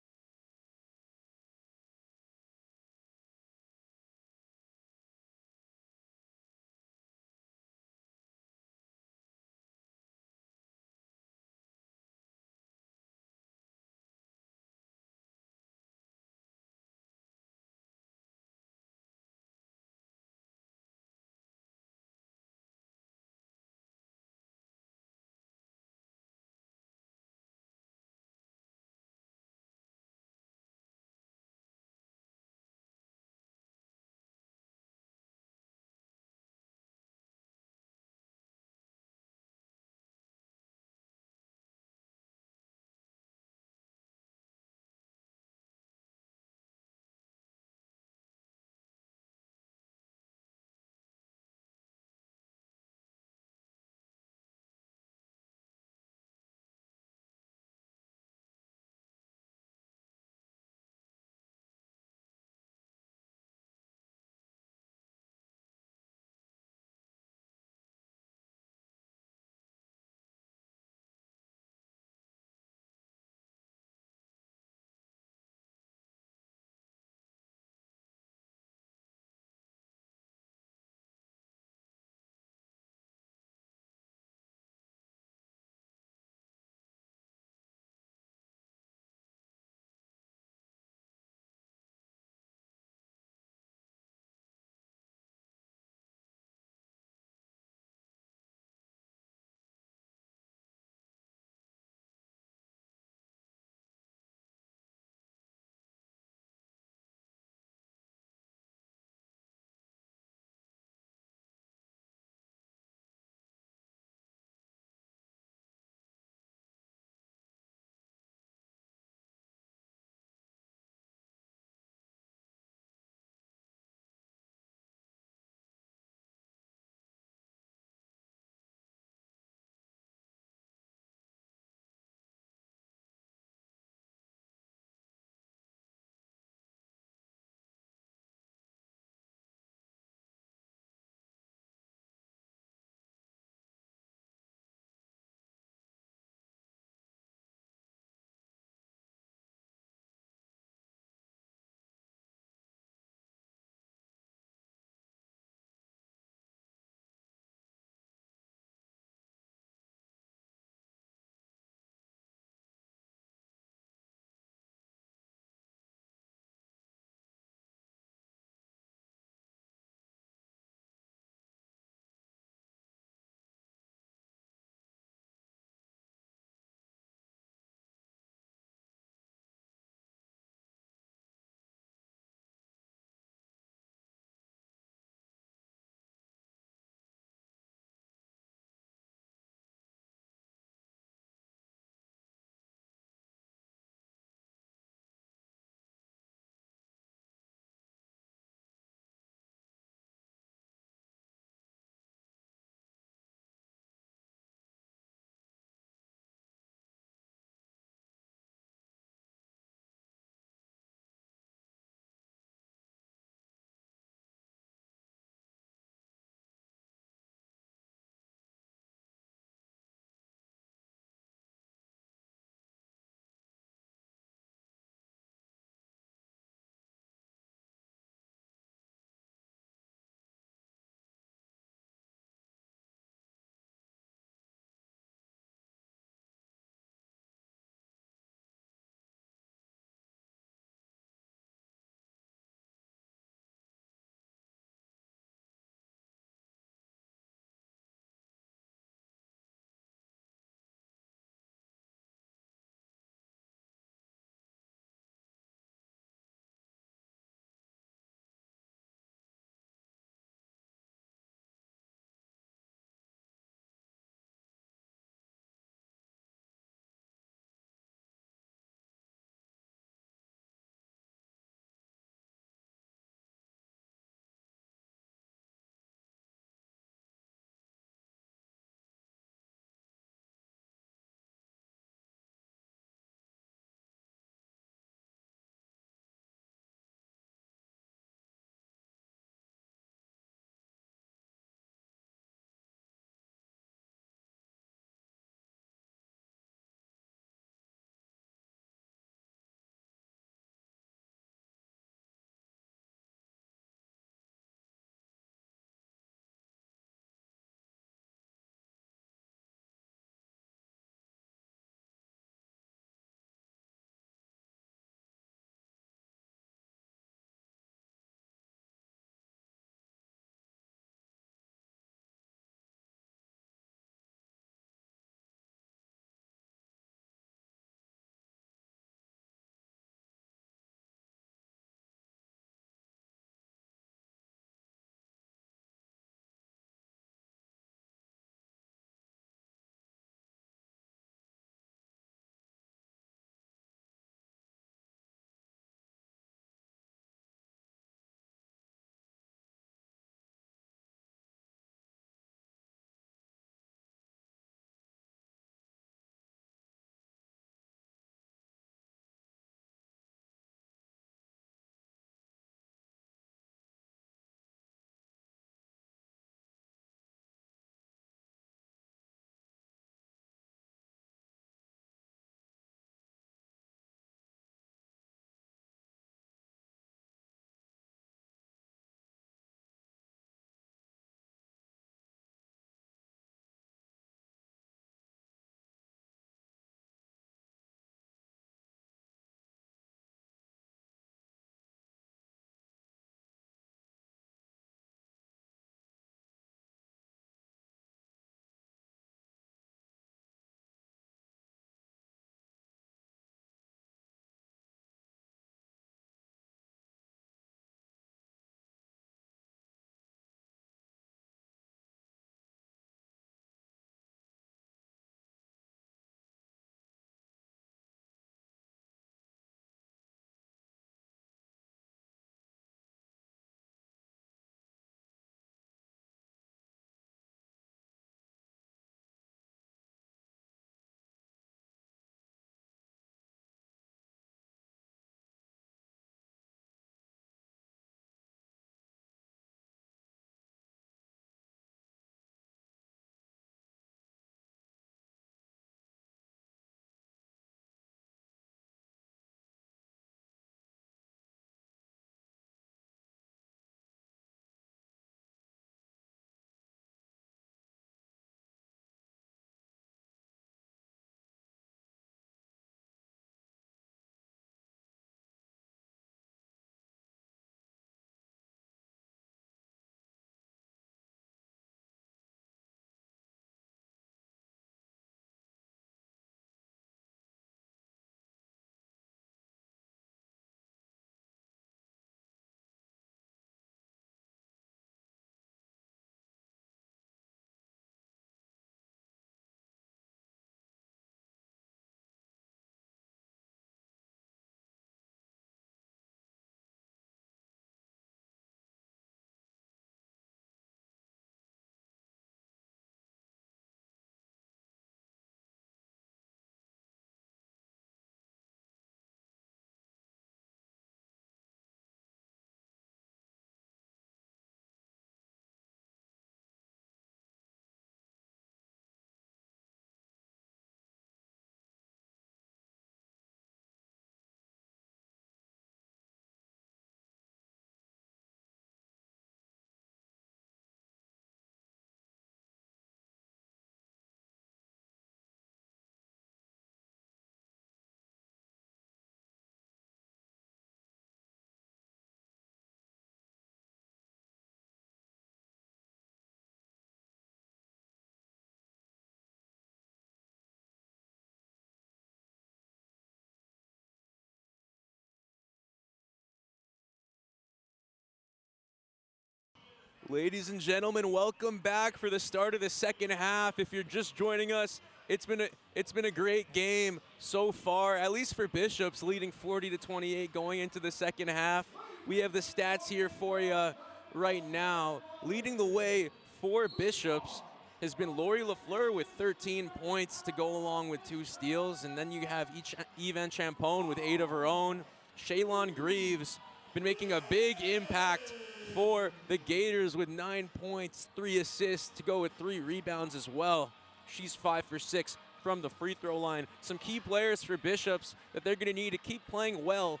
Ladies and gentlemen, welcome back for the start of the second half. If you're just joining us, it's been a great game so far, at least for Bishops, leading 40-28 going into the second half. We have the stats here for you right now. Leading the way for Bishops has been Lori Lafleur with 13 points to go along with 2 steals, and then you have Yvan Champone with 8 of her own. Shaylon Greaves been making a big impact for the Gators with 9 points, 3 assists to go with 3 rebounds as well. She's 5 for 6 from the free throw line. Some key players for Bishops that they're going to need to keep playing well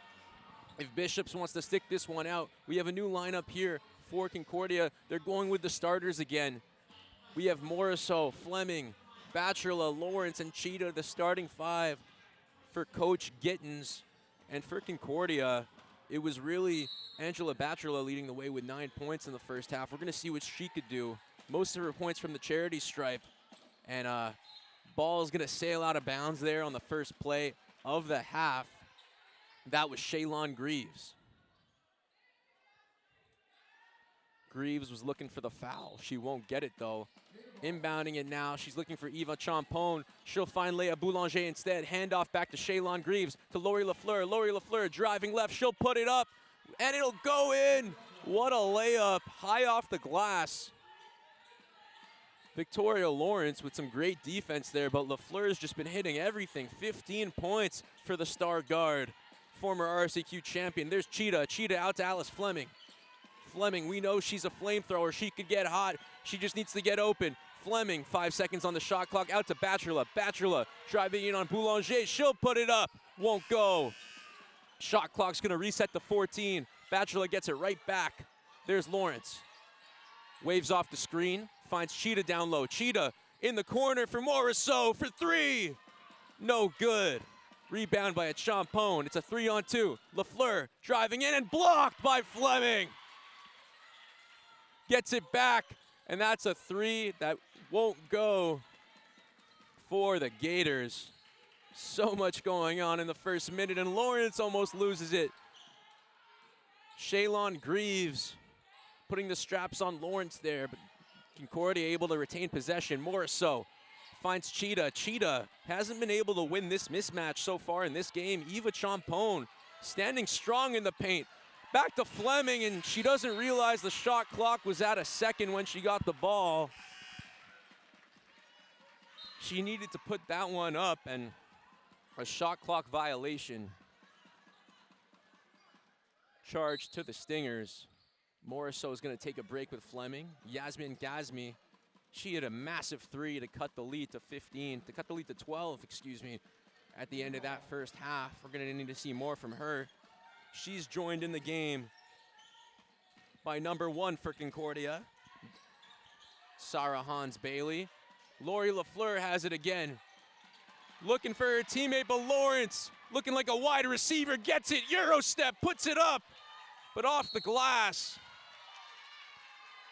if Bishops wants to stick this one out. We have a new lineup here for Concordia. They're going with the starters again. We have Morisseau, Fleming, Bachelor, Lawrence, and Cheetah, the starting 5 for Coach Gittins. And for Concordia, it was really Angela Bachelor leading the way with 9 points in the first half. We're going to see what she could do. Most of her points from the charity stripe. And ball is going to sail out of bounds there on the first play of the half. That was Shaylon Greaves. Greaves was looking for the foul. She won't get it, though. Inbounding it now. She's looking for Eva Champone. She'll find Leah Boulanger instead. Handoff back to Shaylon Greaves to Lori Lafleur. Lori Lafleur driving left. She'll put it up, and it'll go in. What a layup. High off the glass. Victoria Lawrence with some great defense there, but Lafleur's just been hitting everything. 15 points for the star guard, former RSAQ champion. There's Cheetah. Cheetah out to Alice Fleming. Fleming, we know she's a flamethrower. She could get hot. She just needs to get open. Fleming, 5 seconds on the shot clock, out to Bachelor. Bachelor driving in on Boulanger. She'll put it up. Won't go. Shot clock's going to reset to 14. Bachelor gets it right back. There's Lawrence. Waves off the screen. Finds Cheetah down low. Cheetah in the corner for Morisseau for 3. No good. Rebound by a Champone. It's a 3-on-2. Lafleur driving in and blocked by Fleming. Gets it back, and that's a 3 that won't go for the Gators. So much going on in the first minute, and Lawrence almost loses it. Shaylon Greaves putting the straps on Lawrence there, but Concordia able to retain possession. Morisseau finds Cheetah. Cheetah hasn't been able to win this mismatch so far in this game. Eva Champone standing strong in the paint. Back to Fleming, and she doesn't realize the shot clock was at a second when she got the ball. She needed to put that one up, and a shot clock violation charge to the Stingers. Morisseau is going to take a break with Fleming. Yasmin Gazmi, she had a massive 3 to cut the lead to 12, excuse me, at the end of that first half. We're going to need to see more from her. She's joined in the game by number 1 for Concordia, Sarah Hans-Bailey. Lori Lafleur has it again. Looking for her teammate, but Lawrence, looking like a wide receiver, gets it, Euro step, puts it up, but off the glass.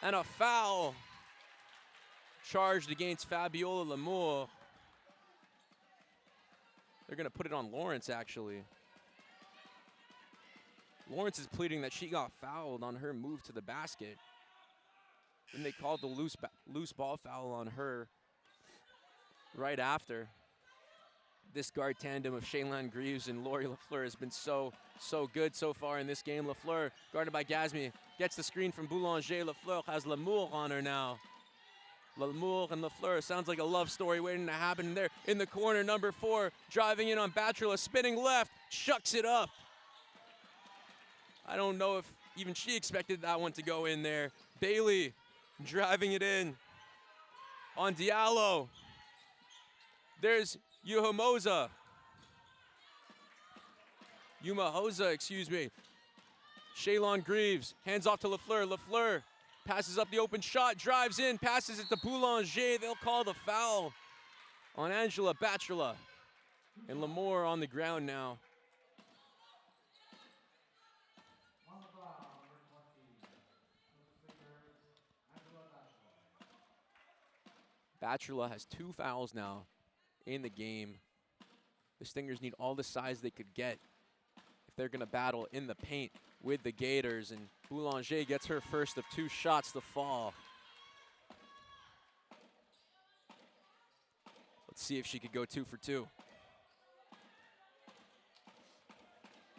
And a foul charged against Fabiola Lamour. They're going to put it on Lawrence, actually. Lawrence is pleading that she got fouled on her move to the basket. And they called the loose ball foul on her right after. This guard tandem of Shaylon Greaves and Lori Lafleur has been so good so far in this game. Lafleur, guarded by Gazmi, gets the screen from Boulanger. Lafleur has Lamour on her now. Lamour and Lafleur, sounds like a love story waiting to happen there. In the corner, number 4, driving in on Bachelor, spinning left, chucks it up. I don't know if even she expected that one to go in there. Bailey driving it in on Diallo. There's Yumahoza, excuse me. Shaylon Greaves, hands off to Lafleur. Lafleur passes up the open shot, drives in, passes it to Boulanger. They'll call the foul on Angela Bachelor. And Lamour on the ground now. Bachelor has 2 fouls now in the game. The Stingers need all the size they could get if they're gonna battle in the paint with the Gators, and Boulanger gets her first of 2 shots to fall. Let's see if she could go 2 for 2.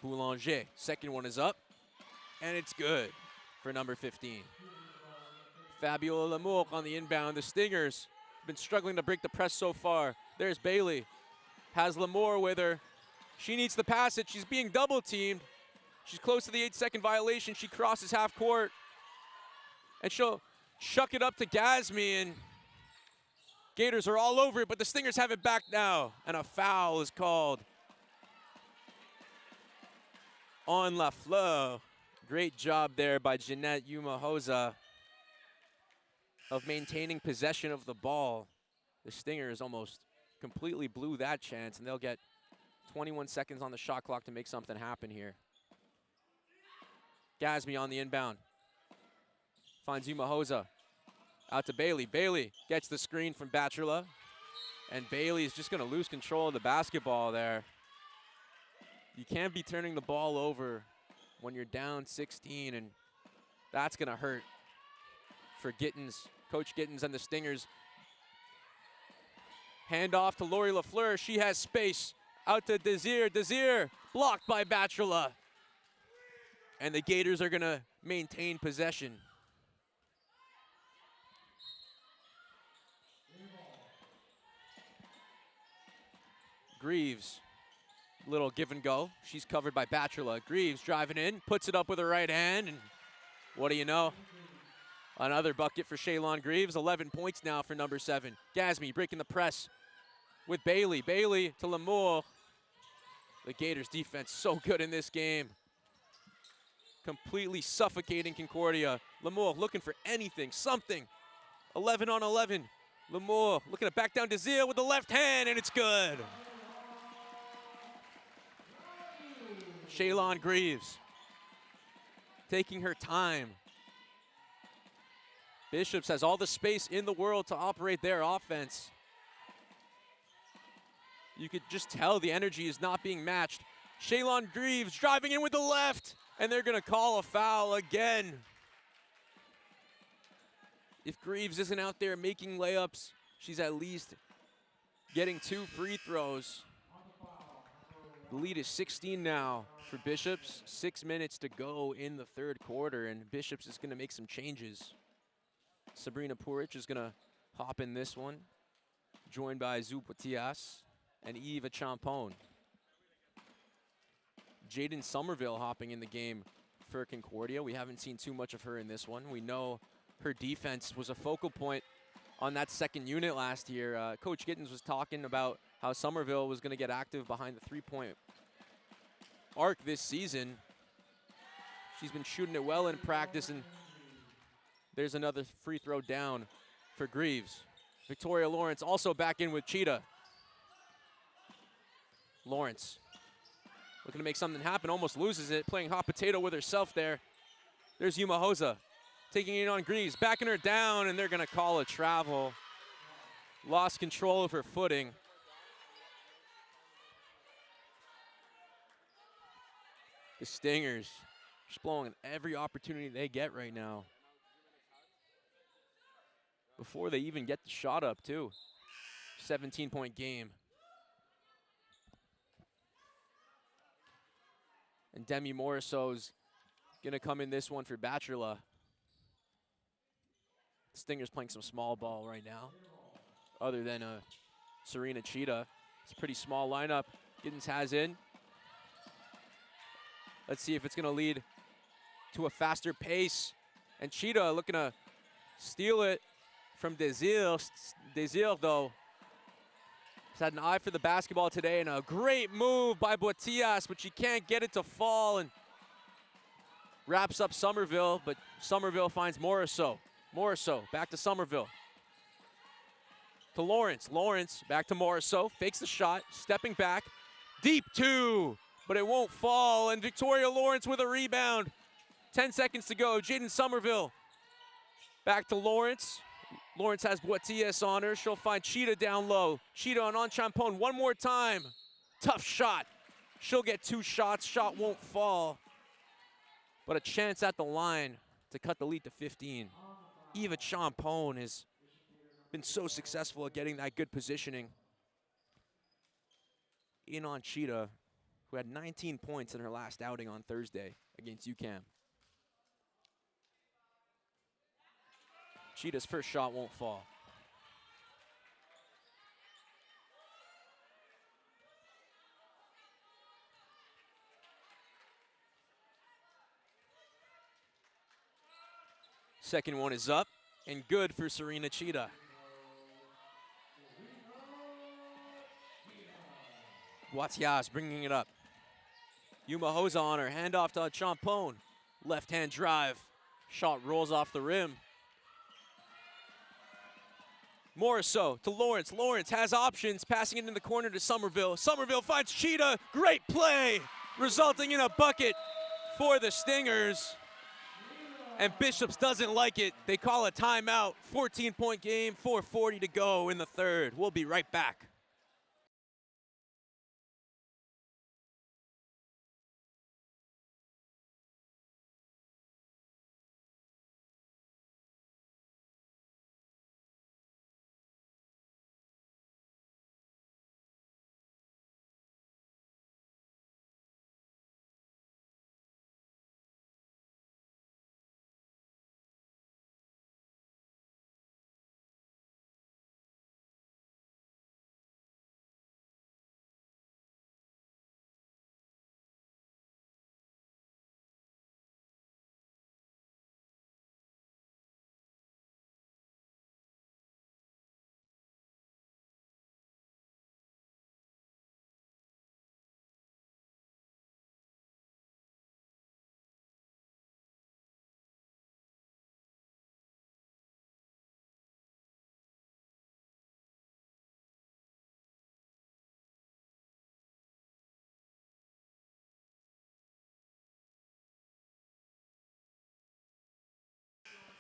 Boulanger, second one is up, and it's good for number 15. Fabiola Lamour on the inbound. The Stingers have been struggling to break the press so far. There's Bailey, has Lamour with her. She needs to pass it. She's being double teamed. She's close to the 8-second violation. She crosses half court, and she'll chuck it up to Gasmi, and Gators are all over it, but the Stingers have it back now, and a foul is called on Lafleur. Great job there by Jeanette Umahosa of maintaining possession of the ball. The Stingers almost completely blew that chance, and they'll get 21 seconds on the shot clock to make something happen here. Gasmi on the inbound. Finds Umahosa. Out to Bailey. Bailey gets the screen from Batchelor, and Bailey is just going to lose control of the basketball there. You can't be turning the ball over when you're down 16, and that's going to hurt for Gittens, Coach Gittens and the Stingers. Hand off to Lori Lafleur. She has space. Out to Desir. Desir blocked by Batchelor. And the Gators are going to maintain possession. Greaves, little give and go. She's covered by Batchelor. Greaves driving in, puts it up with her right hand, and what do you know? Another bucket for Shaylon Greaves. 11 points now for number 7. Gasmi breaking the press with Bailey. Bailey to Lamour. The Gators defense so good in this game. Completely suffocating Concordia. Lamour looking for anything, something. 11 on 11. Lamour looking to back down Desir with the left hand, and it's good. Shaylon Greaves taking her time. Bishops has all the space in the world to operate their offense. You could just tell the energy is not being matched. Shaylon Greaves driving in with the left, and they're going to call a foul again. If Greaves isn't out there making layups, she's at least getting 2 free throws. The lead is 16 now for Bishops. 6 minutes to go in the third quarter, and Bishops is going to make some changes. Sabrina Puric is going to hop in this one, joined by Zupatias and Eva Champone. Jaden Somerville hopping in the game for Concordia. We haven't seen too much of her in this one. We know her defense was a focal point on that second unit last year. Coach Gittens was talking about how Somerville was going to get active behind the three-point arc this season. She's been shooting it well in practice, and there's another free throw down for Greaves. Victoria Lawrence also back in with Cheetah. Lawrence looking to make something happen, almost loses it, playing hot potato with herself there. There's Umahosa taking it on Greaves, backing her down, and they're going to call a travel. Lost control of her footing. The Stingers just blowing every opportunity they get right now. Before they even get the shot up, too. 17-point game. And Demi Morisseau's going to come in this one for Batchelor. Stingers playing some small ball right now. Other than Serena Cheetah. It's a pretty small lineup. Giddens has in. Let's see if it's going to lead to a faster pace. And Cheetah looking to steal it from Desir. Desir, though, has had an eye for the basketball today, and a great move by Boitias, but she can't get it to fall, and wraps up Somerville, but Somerville finds Morisseau. Morisseau back to Somerville. To Lawrence. Lawrence back to Morisseau. Fakes the shot, stepping back. Deep 2, but it won't fall, and Victoria Lawrence with a rebound. 10 seconds to go. Jaden Somerville back to Lawrence. Lawrence has Boitias on her. She'll find Cheetah down low. Cheetah on Champone one more time. Tough shot. She'll get 2 shots. Shot won't fall. But a chance at the line to cut the lead to 15. Eva Champone has been so successful at getting that good positioning in on Cheetah, who had 19 points in her last outing on Thursday against UCAM. Cheetah's first shot won't fall. Second one is up and good for Serena Cheetah. Guatias bringing it up. Yuma Hosa on her, handoff to Champone. Left-hand drive. Shot rolls off the rim. Morisseau to Lawrence. Lawrence has options, passing it in the corner to Somerville. Somerville finds Cheetah. Great play, resulting in a bucket for the Stingers. And Bishops doesn't like it. They call a timeout. 14-point game, 4:40 to go in the third. We'll be right back.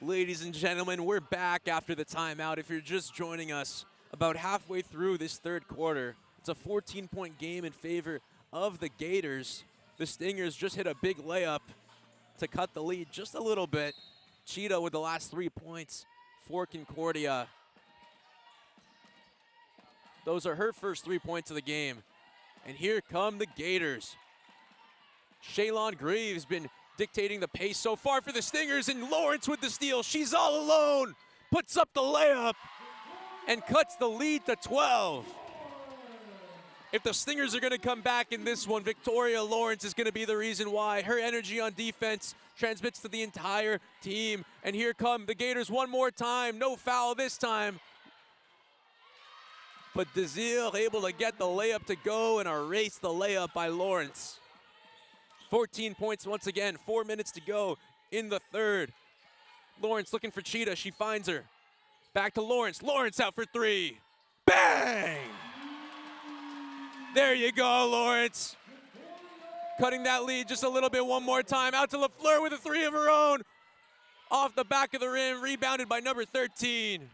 Ladies and gentlemen, we're back after the timeout. If you're just joining us, about halfway through this third quarter, it's a 14-point game in favor of the Gators. The Stingers just hit a big layup to cut the lead just a little bit. Cheetah with the last 3 points for Concordia. Those are her first 3 points of the game. And here come the Gators. Shaylon Greaves been dictating the pace so far for the Stingers, and Lawrence with the steal. She's all alone, puts up the layup, and cuts the lead to 12. If the Stingers are gonna come back in this one, Victoria Lawrence is gonna be the reason why. Her energy on defense transmits to the entire team. And here come the Gators one more time. No foul this time. But Desir able to get the layup to go and erase the layup by Lawrence. 14 points once again, 4 minutes to go in the third. Lawrence looking for Cheetah, she finds her. Back to Lawrence, Lawrence out for 3. Bang! There you go, Lawrence. Cutting that lead just a little bit one more time. Out to LaFleur with a 3 of her own. Off the back of the rim, rebounded by number 13.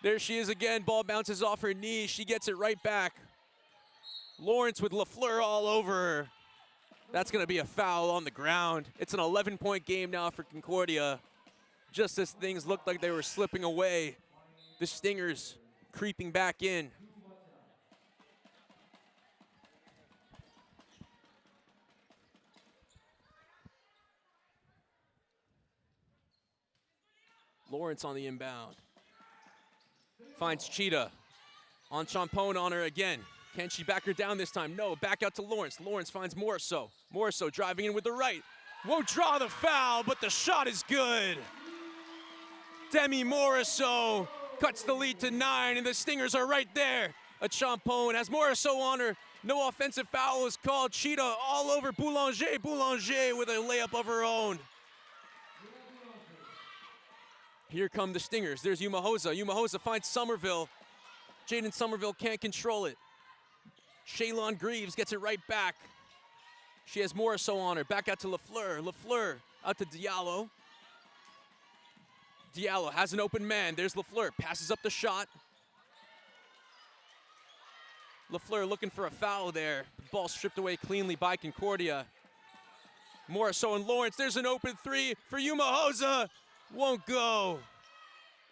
There she is again, ball bounces off her knee. She gets it right back. Lawrence with LaFleur all over her. That's gonna be a foul on the ground. It's an 11-point game now for Concordia. Just as things looked like they were slipping away, the Stingers creeping back in. Lawrence on the inbound. Finds Cheetah. On Champone on her again. Can she back her down this time? No, back out to Lawrence. Lawrence finds Morisseau. Morisseau driving in with the right. Won't draw the foul, but the shot is good. Demi Morisseau cuts the lead to 9, and the Stingers are right there. A Champone has Morisseau on her. No offensive foul is called. Cheetah all over Boulanger. Boulanger with a layup of her own. Here come the Stingers. There's Yuma Hosa. Yuma Hosa finds Somerville. Jaden Somerville can't control it. Shaylon Greaves gets it right back. She has Morisseau on her. Back out to LaFleur. LaFleur out to Diallo. Diallo has an open man. There's LaFleur. Passes up the shot. LaFleur looking for a foul there. Ball stripped away cleanly by Concordia. Morisseau and Lawrence, there's an open three for Umahosa. Won't go.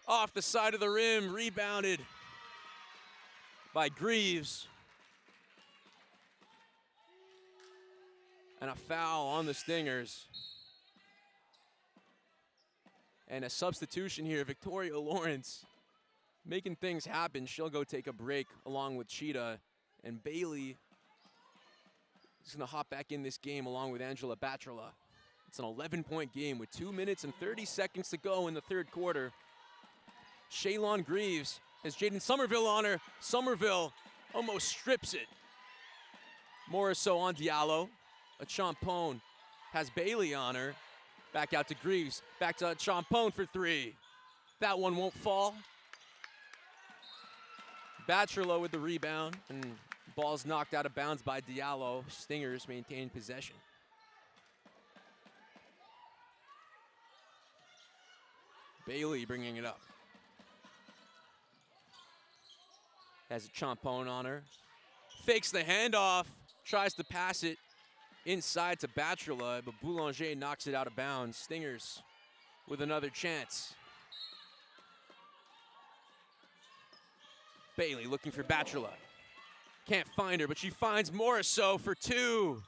Off the side of the rim, rebounded by Greaves. And a foul on the Stingers. And a substitution here, Victoria Lawrence making things happen. She'll go take a break along with Cheetah. And Bailey is gonna hop back in this game along with Angela Batrala. It's an 11-point game with 2 minutes and 30 seconds to go in the third quarter. Shaylon Greaves has Jaden Somerville on her. Somerville almost strips it. Morisseau on Diallo. A Champone has Bailey on her. Back out to Greaves. Back to Champone for three. That one won't fall. Batrala with the rebound. And ball's knocked out of bounds by Diallo. Stingers maintain possession. Bailey bringing it up. Has a Champone on her. Fakes the handoff. Tries to pass it inside to Batrala, but Boulanger knocks it out of bounds. Stingers with another chance. Bailey looking for Batrala. Can't find her, but she finds Morisseau for two.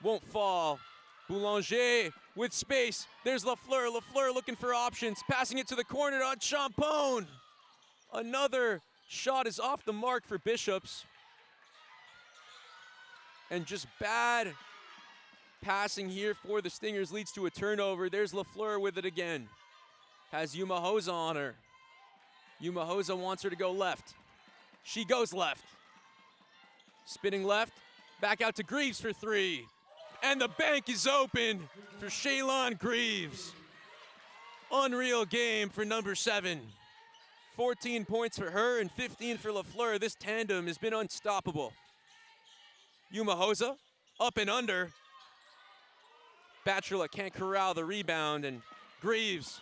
Won't fall. Boulanger with space. There's LaFleur. LaFleur looking for options. Passing it to the corner on Champone. Another shot is off the mark for Bishops. And just bad passing here for the Stingers leads to a turnover. There's LaFleur with it again. Has Umahosa on her. Umahosa wants her to go left. She goes left. Spinning left. Back out to Greaves for three. And the bank is open for Shaylon Greaves. Unreal game for number 7. 14 points for her and 15 for LaFleur. This tandem has been unstoppable. Umahosa up and under. Batrala can't corral the rebound, and Greaves,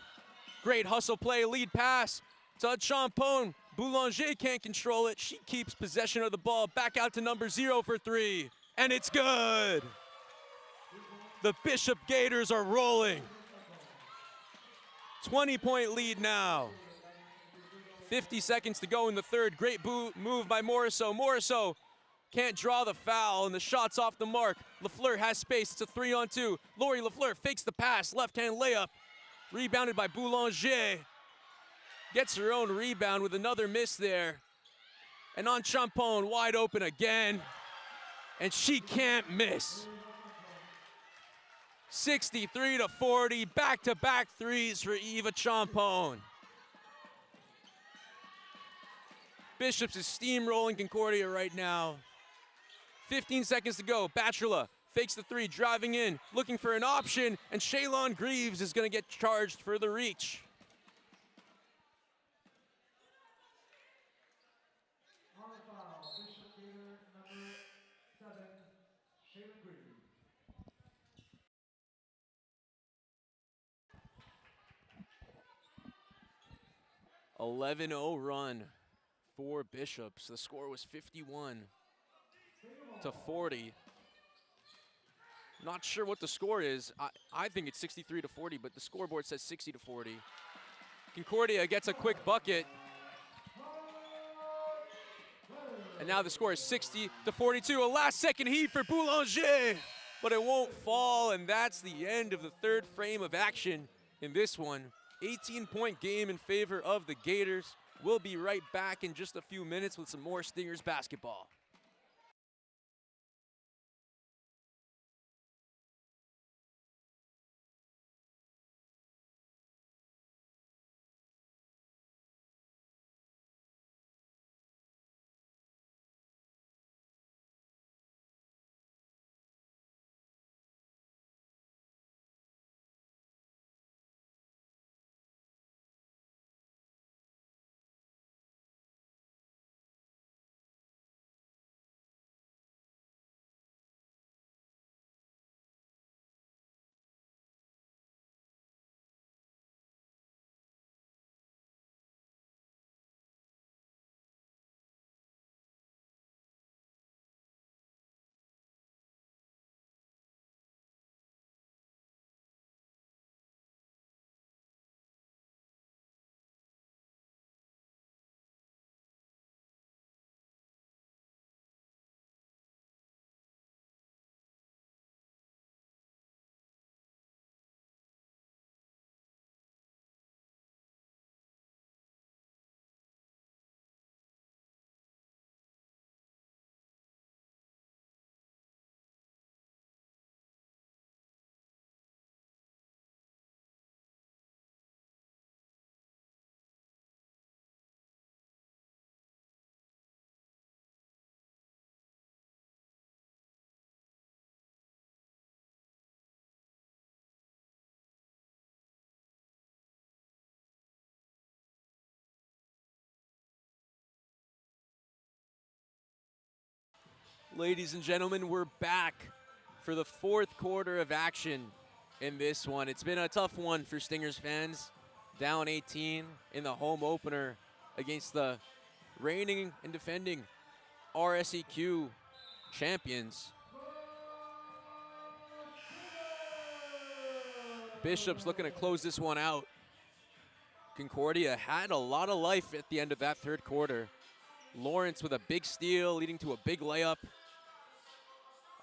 great hustle play, lead pass to Champone. Boulanger can't control it. She keeps possession of the ball. Back out to number 0 for three, and it's good. The Bishop Gators are rolling. 20-point lead now. 50 seconds to go in the third. Great move by Morisseau. Morisseau can't draw the foul, and the shot's off the mark. LaFleur has space. It's a 3-on-2. Lori LaFleur fakes the pass. Left-hand layup. Rebounded by Boulanger. Gets her own rebound with another miss there. And on Champone, wide open again. And she can't miss. 63-40. Back-to-back threes for Eva Champone. Bishops is steamrolling Concordia right now. 15 seconds to go. Batrala fakes the three, driving in, looking for an option, and Shaylon Greaves is going to get charged for the reach. On the foul, Bishop Gator number 7, Shaylon Greaves. 11-0 run for Bishops. The score was 51-40. Not sure what the score is. I think it's 63-40, but the scoreboard says 60-40. Concordia gets a quick bucket. And now the score is 60-42. A last-second heat for Boulanger, but it won't fall, and that's the end of the third frame of action in this one. 18-point game in favor of the Gators. We'll be right back in just a few minutes with some more Stingers basketball. Ladies and gentlemen, we're back for the fourth quarter of action in this one. It's been a tough one for Stingers fans. Down 18 in the home opener against the reigning and defending RSEQ champions. Bishop's looking to close this one out. Concordia had a lot of life at the end of that third quarter. Lawrence with a big steal leading to a big layup.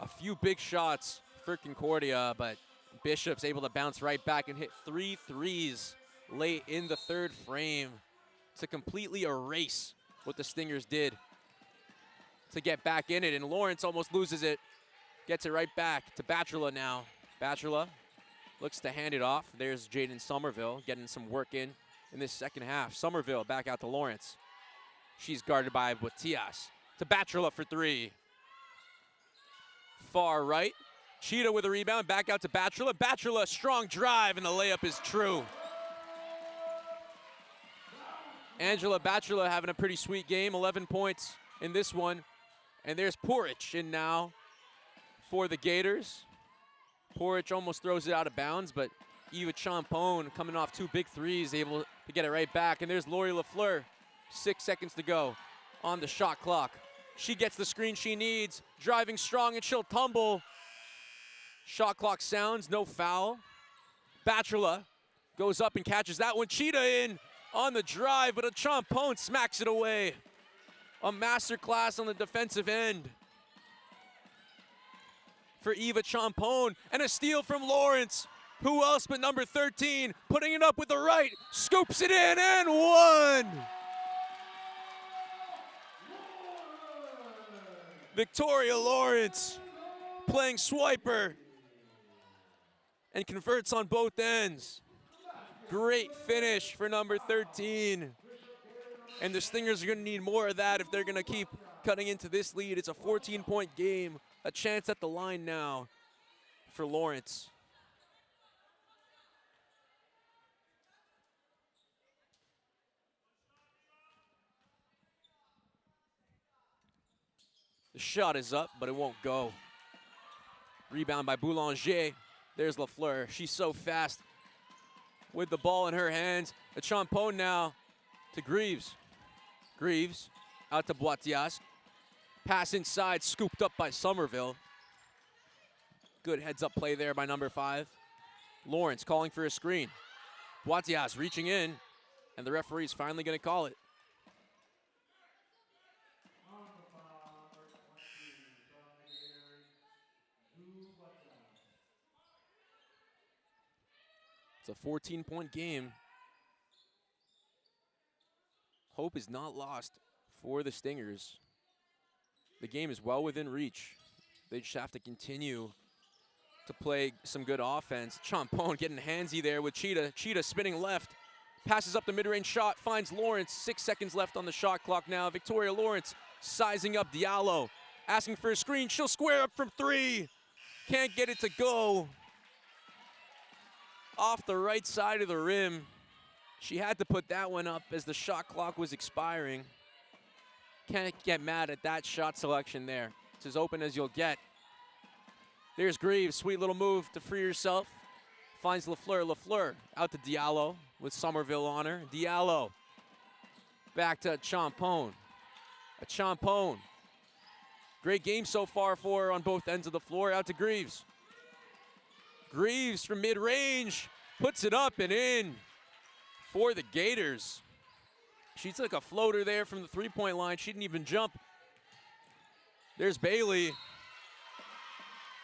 A few big shots for Concordia, but Bishop's able to bounce right back and hit 3 threes late in the third frame to completely erase what the Stingers did to get back in it. And Lawrence almost loses it. Gets it right back to Bachelor now. Bachelor looks to hand it off. There's Jaden Somerville getting some work in this second half. Somerville back out to Lawrence. She's guarded by Botias. To Bachelor for 3. Far right. Cheetah with a rebound. Back out to Bachelor. Bachelor, strong drive, and the layup is true. Angela Bachelor having a pretty sweet game. 11 points in this one. And there's Porich in now for the Gators. Porich almost throws it out of bounds, but Eva Champone coming off 2 big threes, able to get it right back. And there's Lori LaFleur. 6 seconds to go on the shot clock. She gets the screen she needs, driving strong, and she'll tumble. Shot clock sounds, no foul. Bachelor goes up and catches that one. Cheetah in on the drive, but a Champone smacks it away. A masterclass on the defensive end for Eva Champone, and a steal from Lawrence. Who else but number 13, putting it up with the right, scoops it in, and one. Victoria Lawrence playing swiper and converts on both ends. Great finish for number 13. And the Stingers are going to need more of that if they're going to keep cutting into this lead. It's a 14-point game. A chance at the line now for Lawrence. The shot is up, but it won't go. Rebound by Boulanger. There's LaFleur. She's so fast with the ball in her hands. A Champone now to Greaves. Greaves out to Boitias. Pass inside, scooped up by Somerville. Good heads-up play there by number 5. Lawrence calling for a screen. Boitias reaching in, and the referee's finally going to call it. It's a 14-point game. Hope is not lost for the Stingers. The game is well within reach. They just have to continue to play some good offense. Champone getting handsy there with Cheetah. Cheetah spinning left. Passes up the mid-range shot, finds Lawrence. 6 seconds left on the shot clock now. Victoria Lawrence sizing up Diallo. Asking for a screen. She'll square up from 3. Can't get it to go. Off the right side of the rim. She had to put that one up as the shot clock was expiring. Can't get mad at that shot selection there. It's as open as you'll get. There's Greaves, sweet little move to free herself. Finds LaFleur. LaFleur out to Diallo with Somerville on her. Diallo back to Champone. A Champone. Great game so far for her on both ends of the floor. Out to Greaves. Greaves from mid-range puts it up and in for the Gators. She took a floater there from the three-point line. She didn't even jump. There's Bailey.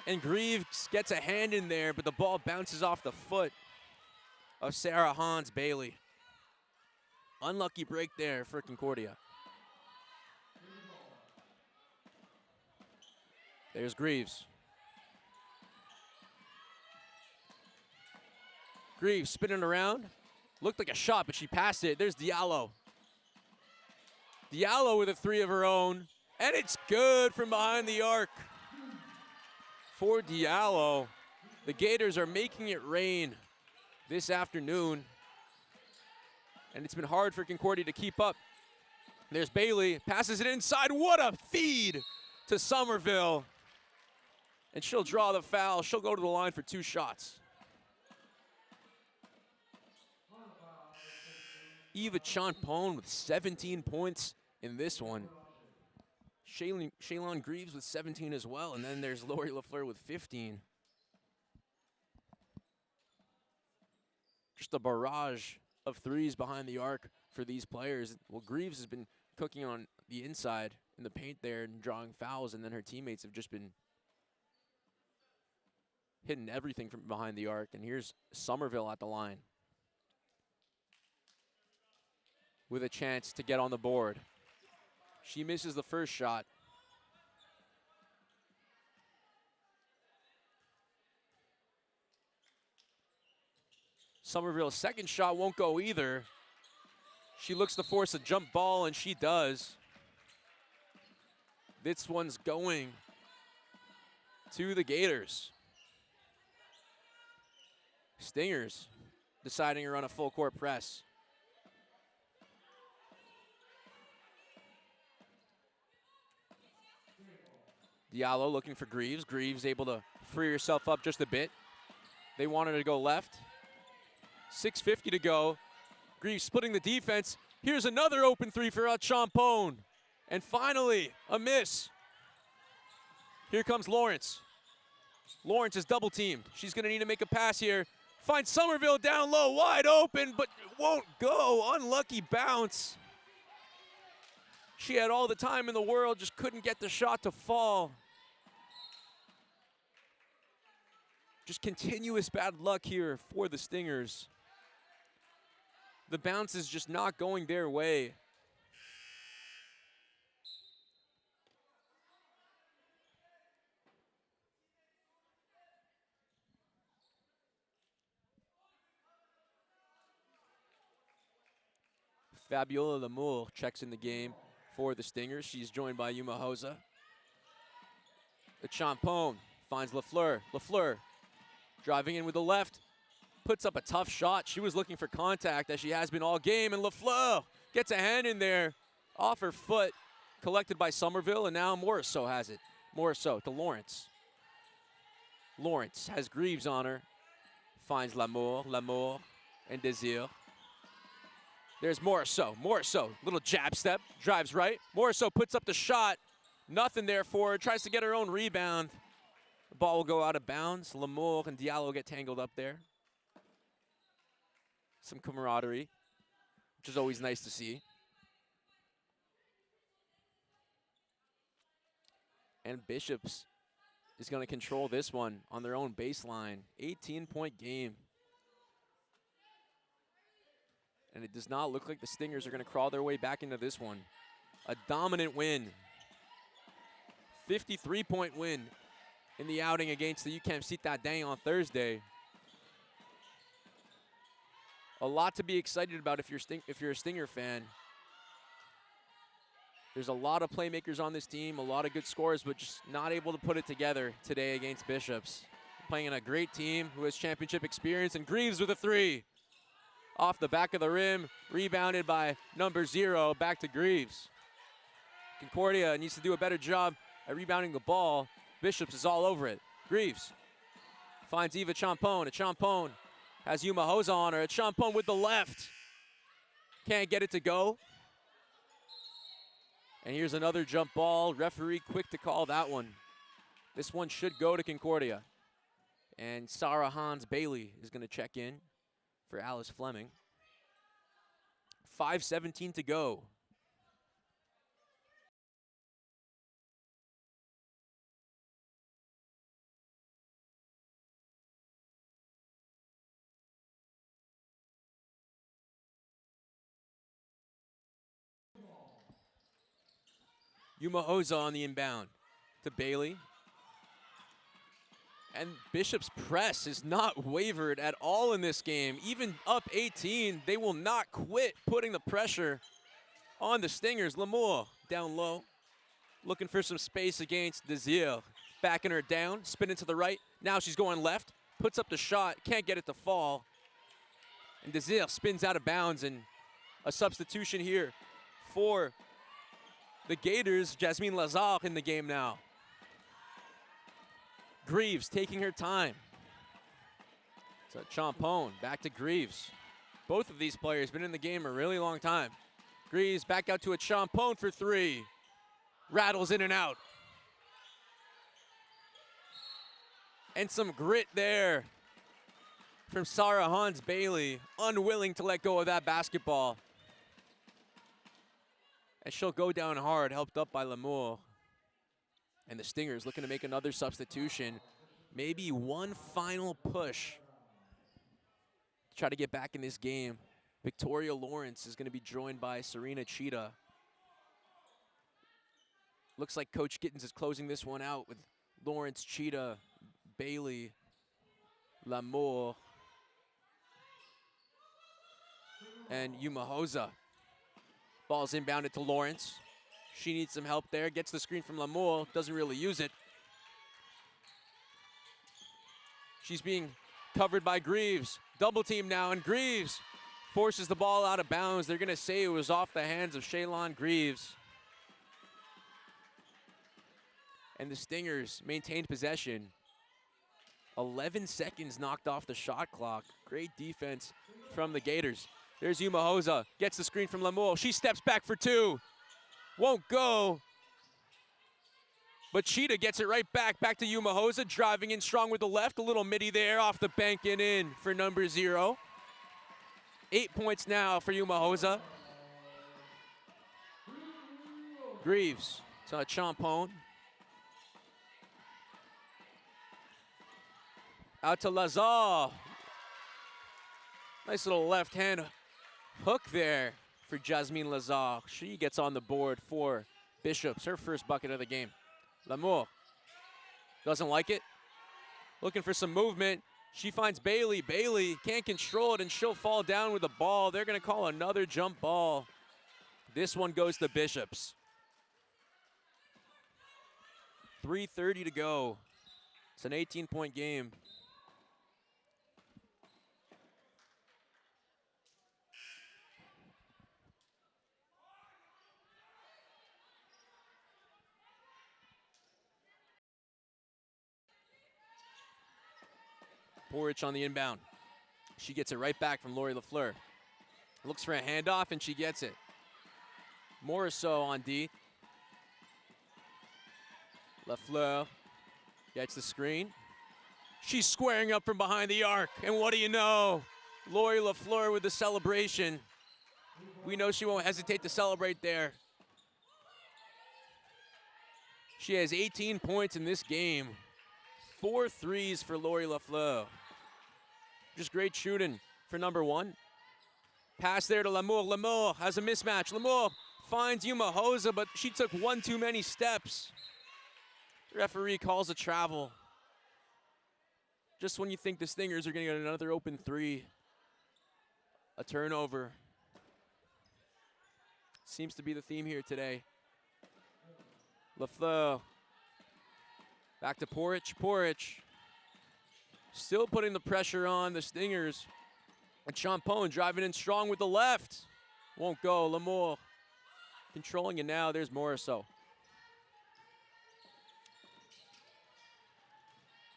And Greaves gets a hand in there, but the ball bounces off the foot of Sarah Hans Bailey. Unlucky break there for Concordia. There's Greaves. Greaves spinning around. Looked like a shot, but she passed it. There's Diallo. Diallo with a 3 of her own. And it's good from behind the arc for Diallo. The Gators are making it rain this afternoon. And it's been hard for Concordia to keep up. There's Bailey. Passes it inside. What a feed to Somerville. And she'll draw the foul. She'll go to the line for 2 shots. Eva Champon with 17 points in this one. Shaylon Greaves with 17 as well. And then there's Lori LaFleur with 15. Just a barrage of threes behind the arc for these players. Well, Greaves has been cooking on the inside in the paint there and drawing fouls, and then her teammates have just been hitting everything from behind the arc. And here's Somerville at the line with a chance to get on the board. She misses the first shot. Somerville's second shot won't go either. She looks to force a jump ball, and she does. This one's going to the Gators. Stingers deciding to run a full court press. Diallo looking for Greaves. Greaves able to free herself up just a bit. They wanted to go left. 6:50 to go. Greaves splitting the defense. Here's another open three for Champon. And finally, a miss. Here comes Lawrence. Lawrence is double teamed. She's gonna need to make a pass here. Finds Somerville down low, wide open, but won't go. Unlucky bounce. She had all the time in the world, just couldn't get the shot to fall. Just continuous bad luck here for the Stingers. The bounce is just not going their way. Fabiola Lamour checks in the game for the Stingers. She's joined by Yuma Hosa. The Champon finds LaFleur. LaFleur driving in with the left. Puts up a tough shot. She was looking for contact, as she has been all game, and LaFleur gets a hand in there off her foot, collected by Somerville, and now Morisseau has it. Morisseau to Lawrence. Lawrence has Greaves on her. Finds Lamour, and Desir. There's Morisseau. Morisseau, little jab step, drives right. Morisseau puts up the shot. Nothing there for her. Tries to get her own rebound. The ball will go out of bounds. Lamour and Diallo get tangled up there. Some camaraderie, which is always nice to see. And Bishops is going to control this one on their own baseline. 18-point game. And it does not look like the Stingers are going to crawl their way back into this one. A dominant win. 53-point win in the outing against the UQAM Citadin on Thursday. A lot to be excited about if you're a Stinger fan. There's a lot of playmakers on this team, a lot of good scorers, but just not able to put it together today against Bishops. Playing in a great team who has championship experience, and Greaves with a three. Off the back of the rim, rebounded by number 0, back to Greaves. Concordia needs to do a better job at rebounding the ball. Bishops is all over it. Greaves finds Eva Champon. A Champon has Yuma Hosa on her. A Champon with the left. Can't get it to go. And here's another jump ball. Referee quick to call that one. This one should go to Concordia. And Sarah Hans-Bailey is going to check in for Alice Fleming. 5:17 to go. Yuma Hosa on the inbound to Bailey. And Bishop's press is not wavered at all in this game. Even up 18, they will not quit putting the pressure on the Stingers. Lamour down low, looking for some space against Desir. Backing her down, spinning to the right. Now she's going left, puts up the shot, can't get it to fall. And Desir spins out of bounds, and a substitution here for the Gators, Jasmine Lazare in the game now. Greaves taking her time. So Champone back to Greaves. Both of these players been in the game a really long time. Greaves back out to a Champone for three. Rattles in and out. And some grit there from Sarah Hans Bailey, unwilling to let go of that basketball. And she'll go down hard, helped up by Lamour. And the Stingers looking to make another substitution. Maybe one final push to try to get back in this game. Victoria Lawrence is going to be joined by Serena Cheetah. Looks like Coach Gittens is closing this one out with Lawrence, Cheetah, Bailey, Lamour, and Umahosa. Ball's inbounded to Lawrence. She needs some help there. Gets the screen from Lamour. Doesn't really use it. She's being covered by Greaves. Double team now, and Greaves forces the ball out of bounds. They're going to say it was off the hands of Shaylon Greaves. And the Stingers maintained possession. 11 seconds knocked off the shot clock. Great defense from the Gators. There's Umahosa, gets the screen from Lamour. She steps back for two. Won't go. But Cheetah gets it right back to Umahosa, driving in strong with the left. A little midi there, off the bank and in for number 0. 8 points now for Umahosa. Greaves to Champone. Out to Lazare. Nice little left hand hook there for Jasmine Lazare. She gets on the board for Bishops, her first bucket of the game. Lamour doesn't like it. Looking for some movement. She finds Bailey. Bailey can't control it, and she'll fall down with the ball. They're going to call another jump ball. This one goes to Bishops. 3:30 to go. It's an 18-point game. Porridge on the inbound. She gets it right back from Lori LaFleur. Looks for a handoff, and she gets it. Morisseau on D. LaFleur gets the screen. She's squaring up from behind the arc, and what do you know? Lori LaFleur with the celebration. We know she won't hesitate to celebrate there. She has 18 points in this game. 4 threes for Lori LaFleur. Just great shooting for number 1. Pass there to Lamour. Lamour has a mismatch. Lamour finds Umahosa, but she took one too many steps. The referee calls a travel. Just when you think the Stingers are going to get another open 3, a turnover. Seems to be the theme here today. LaFleur. Back to Porridge. Porridge still putting the pressure on the Stingers. And Champone driving in strong with the left. Won't go. Lamour controlling it now. There's Morisseau.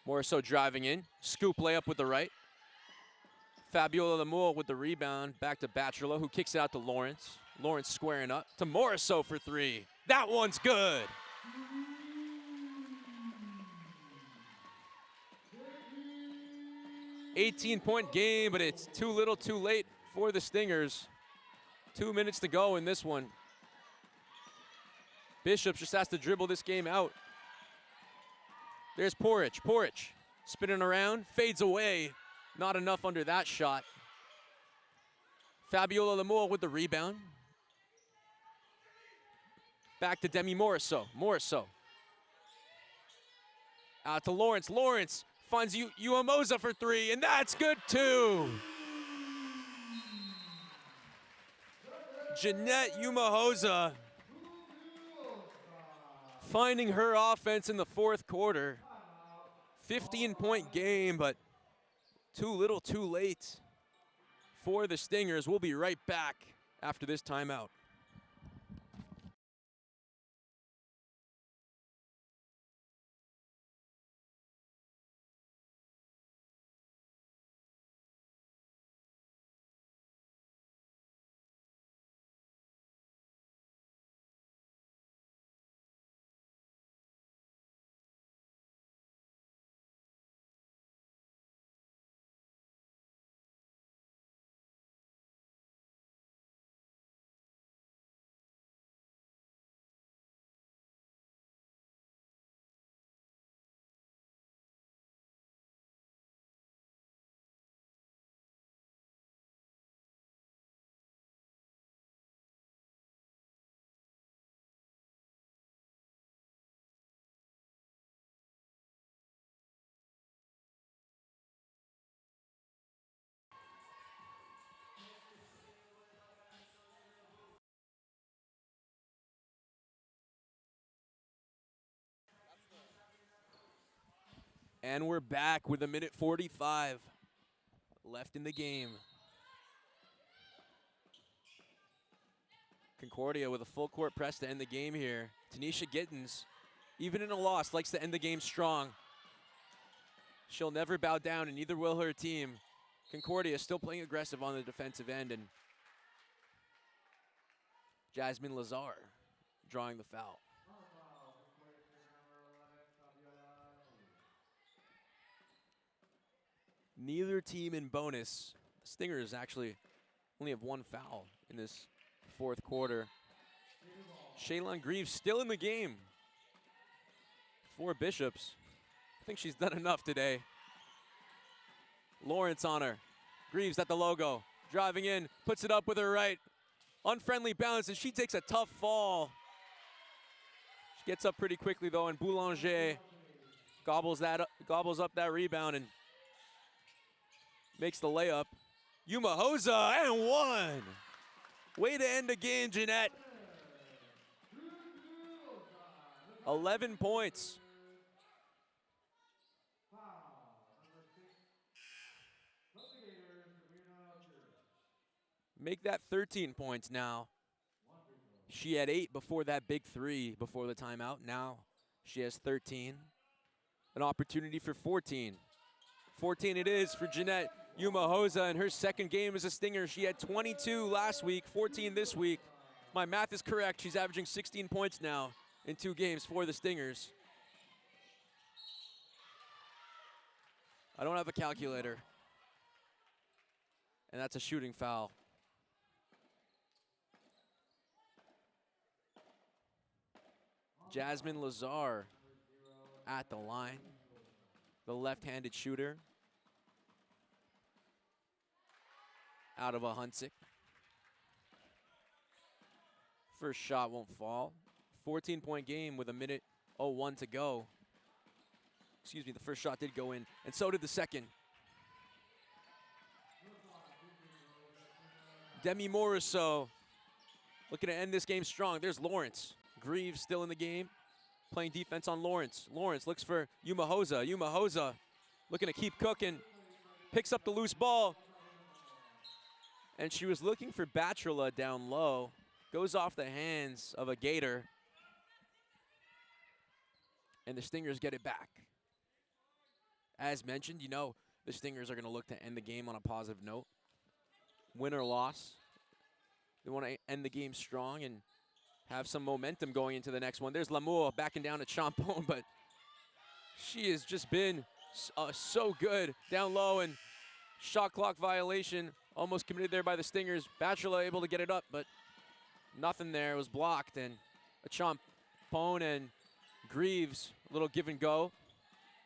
Morisseau driving in. Scoop layup with the right. Fabiola Lamour with the rebound. Back to Bachelor, who kicks it out to Lawrence. Lawrence squaring up to Morisseau for 3. That one's good. 18-point game, but it's too little too late for the Stingers. 2 minutes to go in this one. Bishops just has to dribble this game out. There's Porridge. Porridge spinning around, fades away. Not enough under that shot. Fabiola Lamour with the rebound. Back to Demi Morisseau. Morisseau. Out to Lawrence. Lawrence finds Umahosa for 3, and that's good too. Jeanette Umahosa finding her offense in the 4th quarter. 15-point game, but too little too late for the Stingers. We'll be right back after this timeout. And we're back with 1:45 left in the game. Concordia with a full court press to end the game here. Tanisha Gittens, even in a loss, likes to end the game strong. She'll never bow down, and neither will her team. Concordia still playing aggressive on the defensive end, and Jasmine Lazar drawing the foul. Neither team in bonus. The Stingers actually only have one foul in this fourth quarter. Shaylon Greaves still in the game for Bishops. I think she's done enough today. Lawrence on her. Greaves at the logo. Driving in, puts it up with her right. Unfriendly bounce, and she takes a tough fall. She gets up pretty quickly though, and Boulanger gobbles up that rebound and makes the layup. Yuma Hosa and one. Way to end the game, Jeanette. 11 points. Make that 13 points now. She had 8 before that big 3 before the timeout. Now she has 13. An opportunity for 14. 14 it is for Jeanette Yuma Hosa in her second game as a Stinger. She had 22 last week, 14 this week. If my math is correct, she's averaging 16 points now in 2 games for the Stingers. I don't have a calculator. And that's a shooting foul. Jasmine Lazar at the line, the left-handed shooter out of a Huntsick. First shot won't fall. 14-point game with 1:01 to go. Excuse me, the first shot did go in, and so did the second. Demi Morisseau looking to end this game strong. There's Lawrence. Greaves still in the game, playing defense on Lawrence. Lawrence looks for Yuma Hosa. Yuma Hosa looking to keep cooking. Picks up the loose ball. And she was looking for Batrula down low. Goes off the hands of a Gator. And the Stingers get it back. As mentioned, you know the Stingers are going to look to end the game on a positive note. Win or loss, they want to end the game strong and have some momentum going into the next one. There's Lamour backing down to Champon, but she has just been so good down low, and shot clock violation almost committed there by the Stingers. Bachelor able to get it up, but nothing there. It was blocked, and a Champon and Greaves, a little give and go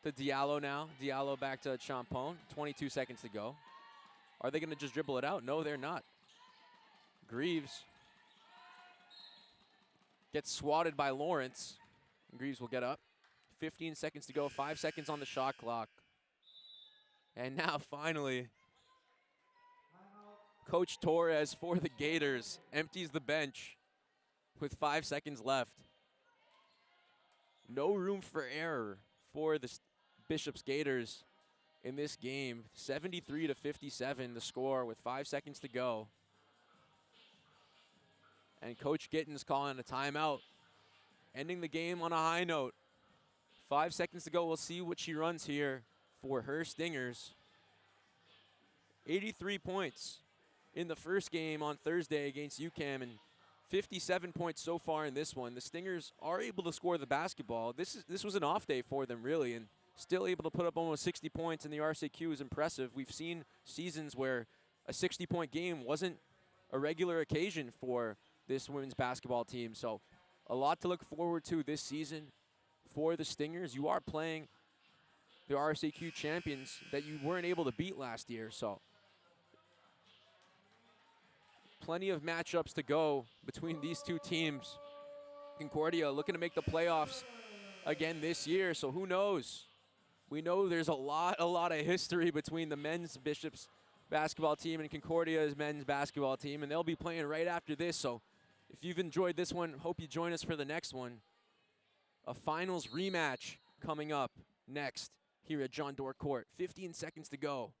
to Diallo now. Diallo back to Champon, 22 seconds to go. Are they going to just dribble it out? No, they're not. Greaves gets swatted by Lawrence. Greaves will get up. 15 seconds to go, 5 seconds on the shot clock. And now finally, Coach Torres for the Gators empties the bench with 5 seconds left. No room for error for the Bishops Gators in this game. 73-57 the score with 5 seconds to go. And Coach Gittens calling a timeout, ending the game on a high note. 5 seconds to go. We'll see what she runs here for her Stingers. 83 points in the first game on Thursday against UCAM, and 57 points so far in this one. The Stingers are able to score the basketball. This was an off day for them, really, and still able to put up almost 60 points in the RCQ is impressive. We've seen seasons where a 60-point game wasn't a regular occasion for this women's basketball team. So a lot to look forward to this season for the Stingers. You are playing the RCQ champions that you weren't able to beat last year. So plenty of matchups to go between these two teams. Concordia looking to make the playoffs again this year. So who knows? We know there's a lot of history between the men's Bishops basketball team and Concordia's men's basketball team, and they'll be playing right after this. So if you've enjoyed this one, hope you join us for the next one. A finals rematch coming up next here at John Doerr Court. 15 seconds to go.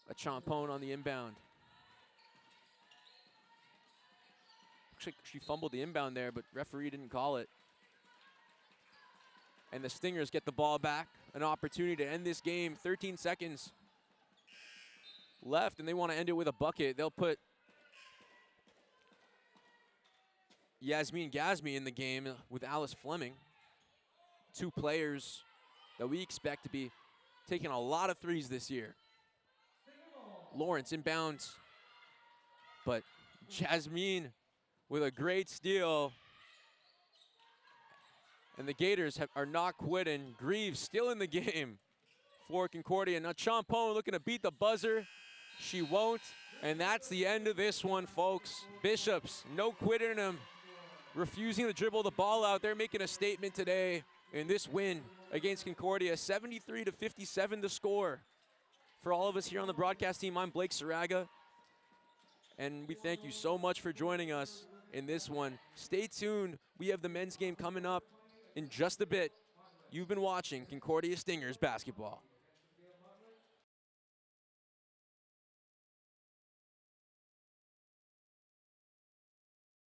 A Champone on the inbound. Looks like she fumbled the inbound there, but referee didn't call it. And the Stingers get the ball back. An opportunity to end this game. 13 seconds left, and they want to end it with a bucket. They'll put Yasmin Gazmi in the game with Alice Fleming. Two players that we expect to be taking a lot of threes this year. Lawrence inbounds, but Jasmine with a great steal. And the Gators are not quitting. Greaves still in the game for Concordia. Now Champone looking to beat the buzzer. She won't, and that's the end of this one, folks. Bishops, no quitting them, refusing to dribble the ball out. They're making a statement today in this win against Concordia. 73-57 the score. For all of us here on the broadcast team, I'm Blake Saraga, and we thank you so much for joining us in this one. Stay tuned. We have the men's game coming up in just a bit. You've been watching Concordia Stingers basketball.